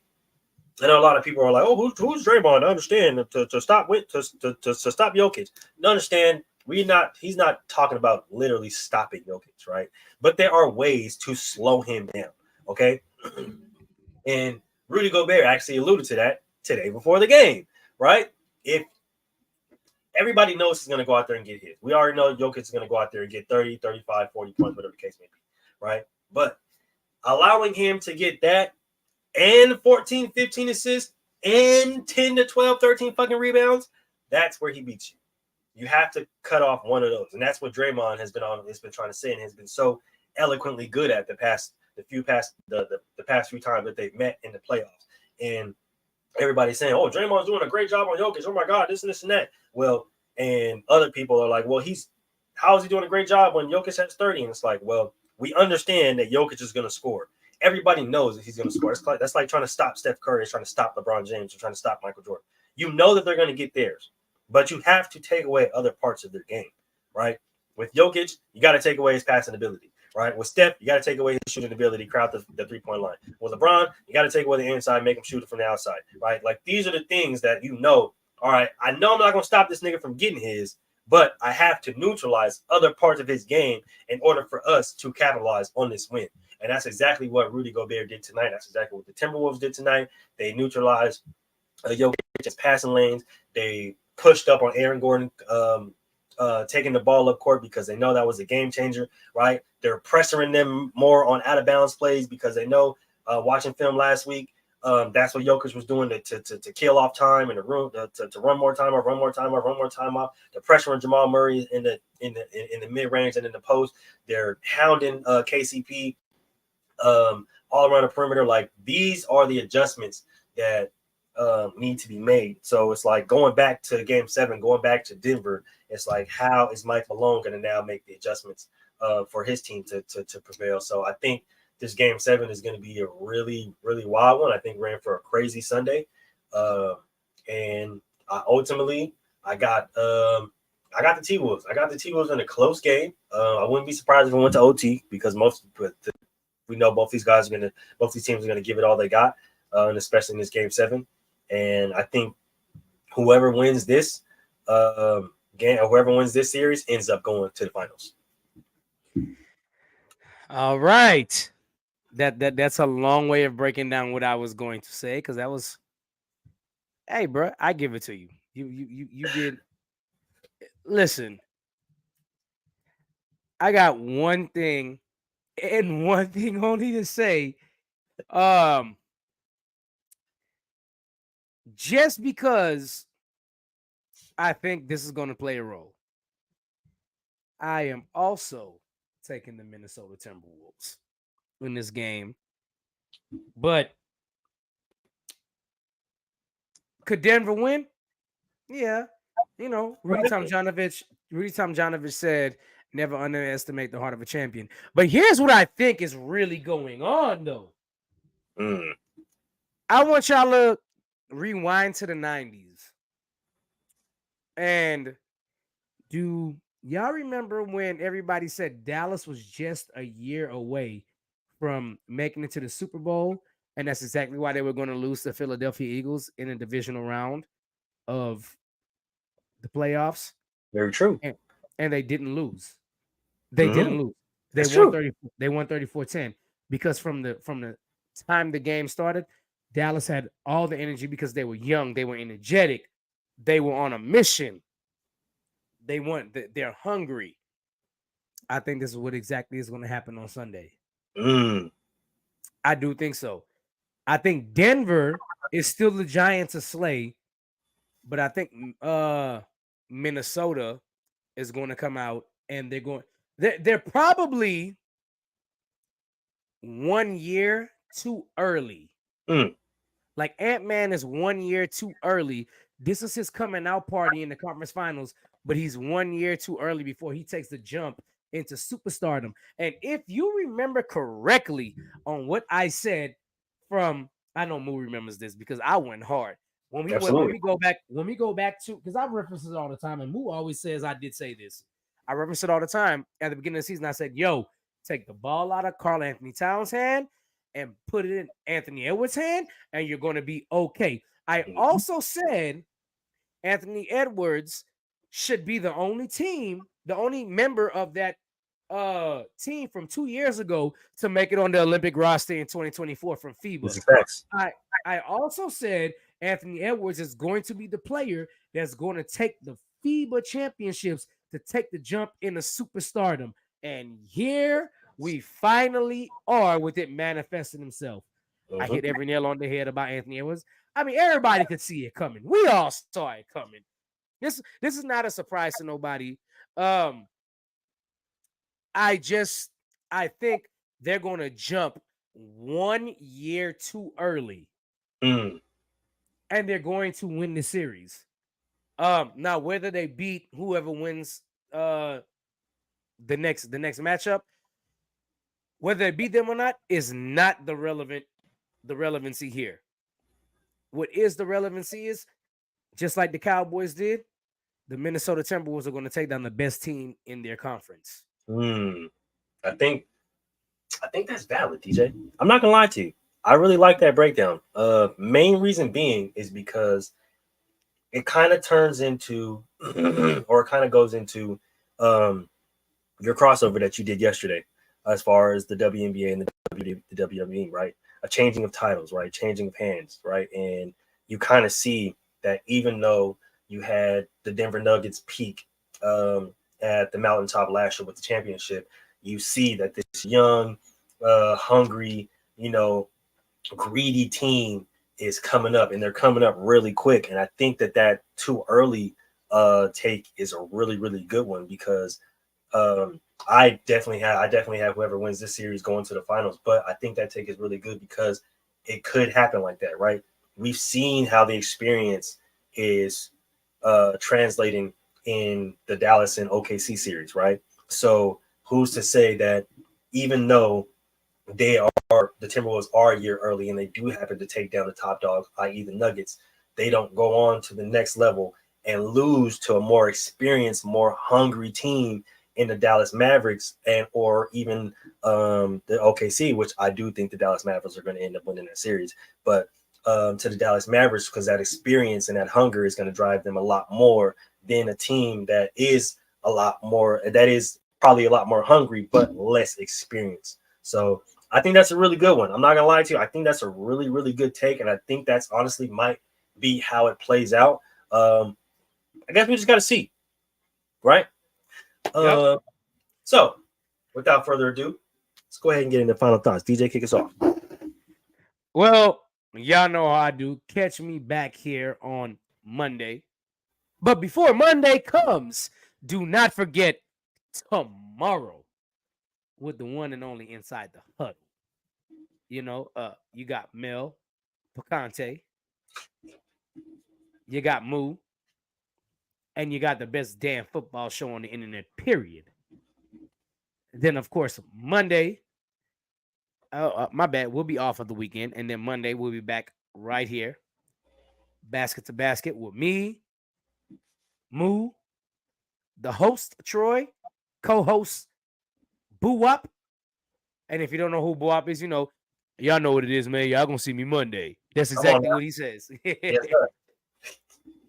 I know a lot of people are like, oh, who's Draymond? I understand to stop Jokic. No, understand. He's not talking about literally stopping Jokic, right? But there are ways to slow him down. Okay. And Rudy Gobert actually alluded to that today before the game, right? If everybody knows he's going to go out there and get his. We already know Jokic is going to go out there and get 30, 35, 40 points, whatever the case may be, right? But allowing him to get that and 14, 15 assists and 10 to 12, 13 fucking rebounds, that's where he beats you. You have to cut off one of those. And that's what Draymond has been trying to say and has been so eloquently good at the past few times that they've met in the playoffs. And everybody's saying, oh, Draymond's doing a great job on Jokic. Oh my God, this and that. Well, and other people are like, well, how is he doing a great job when Jokic has 30? And it's like, well, we understand that Jokic is going to score. Everybody knows that he's going to score. That's like trying to stop Steph Curry, is trying to stop LeBron James, or trying to stop Michael Jordan. You know that they're going to get theirs, but you have to take away other parts of their game, right? With Jokic, you got to take away his passing ability. Right, with Steph, you got to take away his shooting ability, crowd the 3-point line. With LeBron, you got to take away the inside, make him shoot it from the outside. Right, like these are the things that you know. All right, I know I'm not gonna stop this nigga from getting his, but I have to neutralize other parts of his game in order for us to capitalize on this win. And that's exactly what Rudy Gobert did tonight. That's exactly what the Timberwolves did tonight. They neutralized Jokic's passing lanes. They pushed up on Aaron Gordon. Taking the ball up court because they know that was a game changer, right? They're pressuring them more on out of bounds plays because they know, watching film last week, that's what Jokic was doing to kill off time in the room, to run more time off. They're pressuring Jamal Murray in the mid range and in the post. They're hounding KCP all around the perimeter. Like, these are the adjustments that need to be made. So it's like going back to Game 7, going back to Denver. It's like, how is Mike Malone going to now make the adjustments for his team to prevail? So I think this Game 7 is going to be a really, really wild one. I think we're in for a crazy Sunday, and ultimately I got the T-Wolves. I got the T-Wolves in a close game. I wouldn't be surprised if we went to OT because we know both these teams are gonna give it all they got, and especially in this Game 7. And I think whoever wins this game, or whoever wins this series, ends up going to the finals. All right. That's a long way of breaking down what I was going to say, because that was, hey, bro, I give it to you. You did. Listen, I got one thing and one thing only to say. Just because I think this is going to play a role, I am also taking the Minnesota Timberwolves in this game. But could Denver win? Yeah. You know, Rudy Tomjanovich said, never underestimate the heart of a champion. But here's what I think is really going on, though. I want y'all to rewind to the 90s. And do y'all remember when everybody said Dallas was just a year away from making it to the Super Bowl? And that's exactly why they were going to lose to Philadelphia Eagles in a divisional round of the playoffs. Very true. And they didn't lose. They didn't lose. That's true. They won 34-10 because from the time the game started, Dallas had all the energy because they were young, they were energetic, they were on a mission. They're hungry. I think this is what exactly is going to happen on Sunday. I do think so. I think Denver is still the giant to slay, but I think Minnesota is going to come out and they're probably 1 year too early. Like Ant-Man is 1 year too early. This is his coming out party in the conference finals, but he's 1 year too early before he takes the jump into superstardom. And if you remember correctly on what I said I know Moo remembers this because I went hard. When we go back to, because I reference it all the time, and Moo always says I did say this. I reference it all the time. At the beginning of the season, I said, yo, take the ball out of Karl Anthony Towns' hand and put it in Anthony Edwards' hand, and you're going to be okay. I also said Anthony Edwards should be the only member of that team from 2 years ago to make it on the Olympic roster in 2024 from FIBA. I also said Anthony Edwards is going to be the player that's going to take the FIBA championships to take the jump into superstardom. And here we finally are with it manifesting himself. I hit every nail on the head about Anthony Edwards. I mean, everybody could see it coming. We all saw it coming. This is not a surprise to nobody. I think they're going to jump 1 year too early. And they're going to win the series. Now, whether they beat whoever wins the next matchup, whether they beat them or not, is not the relevancy here. What is the relevancy is, just like the Cowboys did, the Minnesota Timberwolves are going to take down the best team in their conference. I think that's valid, DJ. I'm not gonna lie to you. I really like that breakdown. Main reason being is because it kind of turns into, or it kind of goes into, your crossover that you did yesterday, as far as the WNBA and the WWE, right? A changing of titles, right? Changing of hands, right? And you kind of see that even though you had the Denver Nuggets peak at the mountaintop last year with the championship, you see that this young, hungry, greedy team is coming up, and they're coming up really quick. And I think that too early take is a really, really good one, because I definitely have whoever wins this series going to the finals. But I think that take is really good because it could happen like that, right? we've seen how the experience is translating in the Dallas and OKC series, right? So who's to say that even though the Timberwolves are a year early and they do happen to take down the top dog, i.e. the Nuggets, they don't go on to the next level and lose to a more experienced, more hungry team in the Dallas Mavericks and or even the OKC, which I do think the Dallas Mavericks are going to end up winning that series. But to the Dallas Mavericks, because that experience and that hunger is going to drive them a lot more than a team that is probably a lot more hungry, but less experienced. So I think that's a really good one. I'm not going to lie to you. I think that's a really, really good take. And I think that's honestly might be how it plays out. I guess we just got to see, right? Yep. So without further ado, let's go ahead and get into final thoughts. DJ, kick us off. Well, y'all know how I do. Catch me back here on Monday. But before Monday comes, do not forget tomorrow with the one and only Inside the Huddle. You know, you got Mel Picante, you got Moo, and you got the best damn football show on the internet, period. Then, of course, Monday, my bad, we'll be off of the weekend. And then Monday, we'll be back right here, basket to basket with me, Moo, the host, Troy, co-host, Boo-Wop. And if you don't know who Boo-Wop is, y'all know what it is, man. Y'all gonna see me Monday. That's exactly what he says. Yes, sir.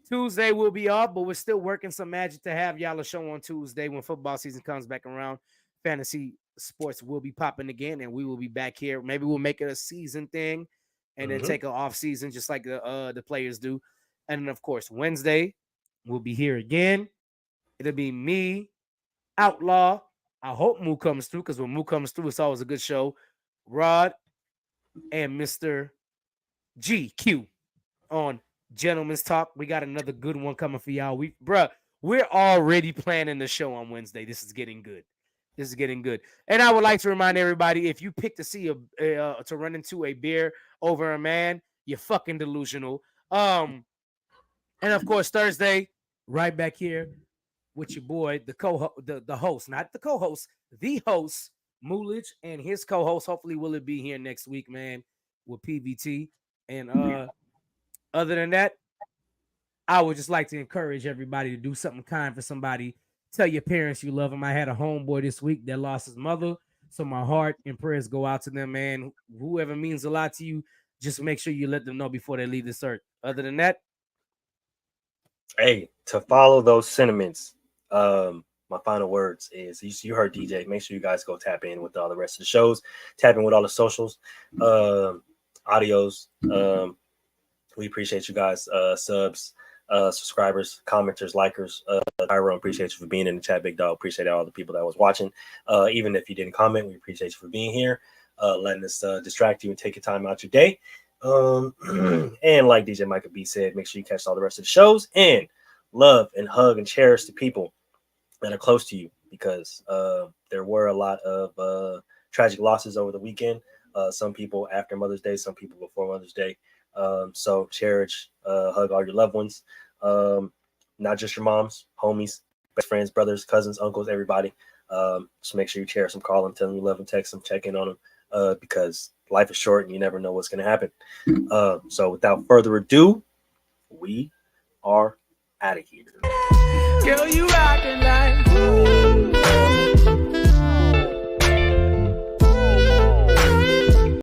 Tuesday we'll be off, but we're still working some magic to have y'all a show on Tuesday when football season comes back around. Fantasy sports will be popping again, and we will be back here. Maybe we'll make it a season thing and then take an off season just like the players do. And then, of course, Wednesday we'll be here again. It'll be me, Outlaw. I hope Moo comes through, because when Moo comes through, it's always a good show. Rod and Mr. GQ on Gentleman's Talk. We got another good one coming for y'all. We're already planning the show on Wednesday. This is getting good. And I would like to remind everybody, if you pick to see to run into a beer over a man, you're fucking delusional. And of course, Thursday, right back here with your boy, the host, not the co-host, the host, Moolage, and his co-host. Hopefully, will it be here next week, man, with PVT. And other than that, I would just like to encourage everybody to do something kind for somebody. Tell your parents you love them. I had a homeboy this week that lost his mother, so my heart and prayers go out to them, man. Whoever means a lot to you, just make sure you let them know before they leave this earth. Other than that, hey, to follow those sentiments, my final words is you heard DJ. Make sure you guys go tap in with all the rest of the shows, tap in with all the socials, audios. We appreciate you guys, subs, subscribers, commenters, likers. Tyrone, appreciate you for being in the chat. Big Dog, appreciate all the people that was watching. Even if you didn't comment, we appreciate you for being here, letting us distract you and take your time out your day. And like DJ Micah B said, make sure you catch all the rest of the shows and love and hug and cherish the people that are close to you, because there were a lot of tragic losses over the weekend. Some people after Mother's Day, some people before Mother's Day. So cherish, hug all your loved ones, not just your moms, homies, best friends, brothers, cousins, uncles, everybody. Just make sure you cherish them, call them, tell them you love them, text them, check in on them, because life is short and you never know what's going to happen. So without further ado, we are out of here. Girl, you rockin' like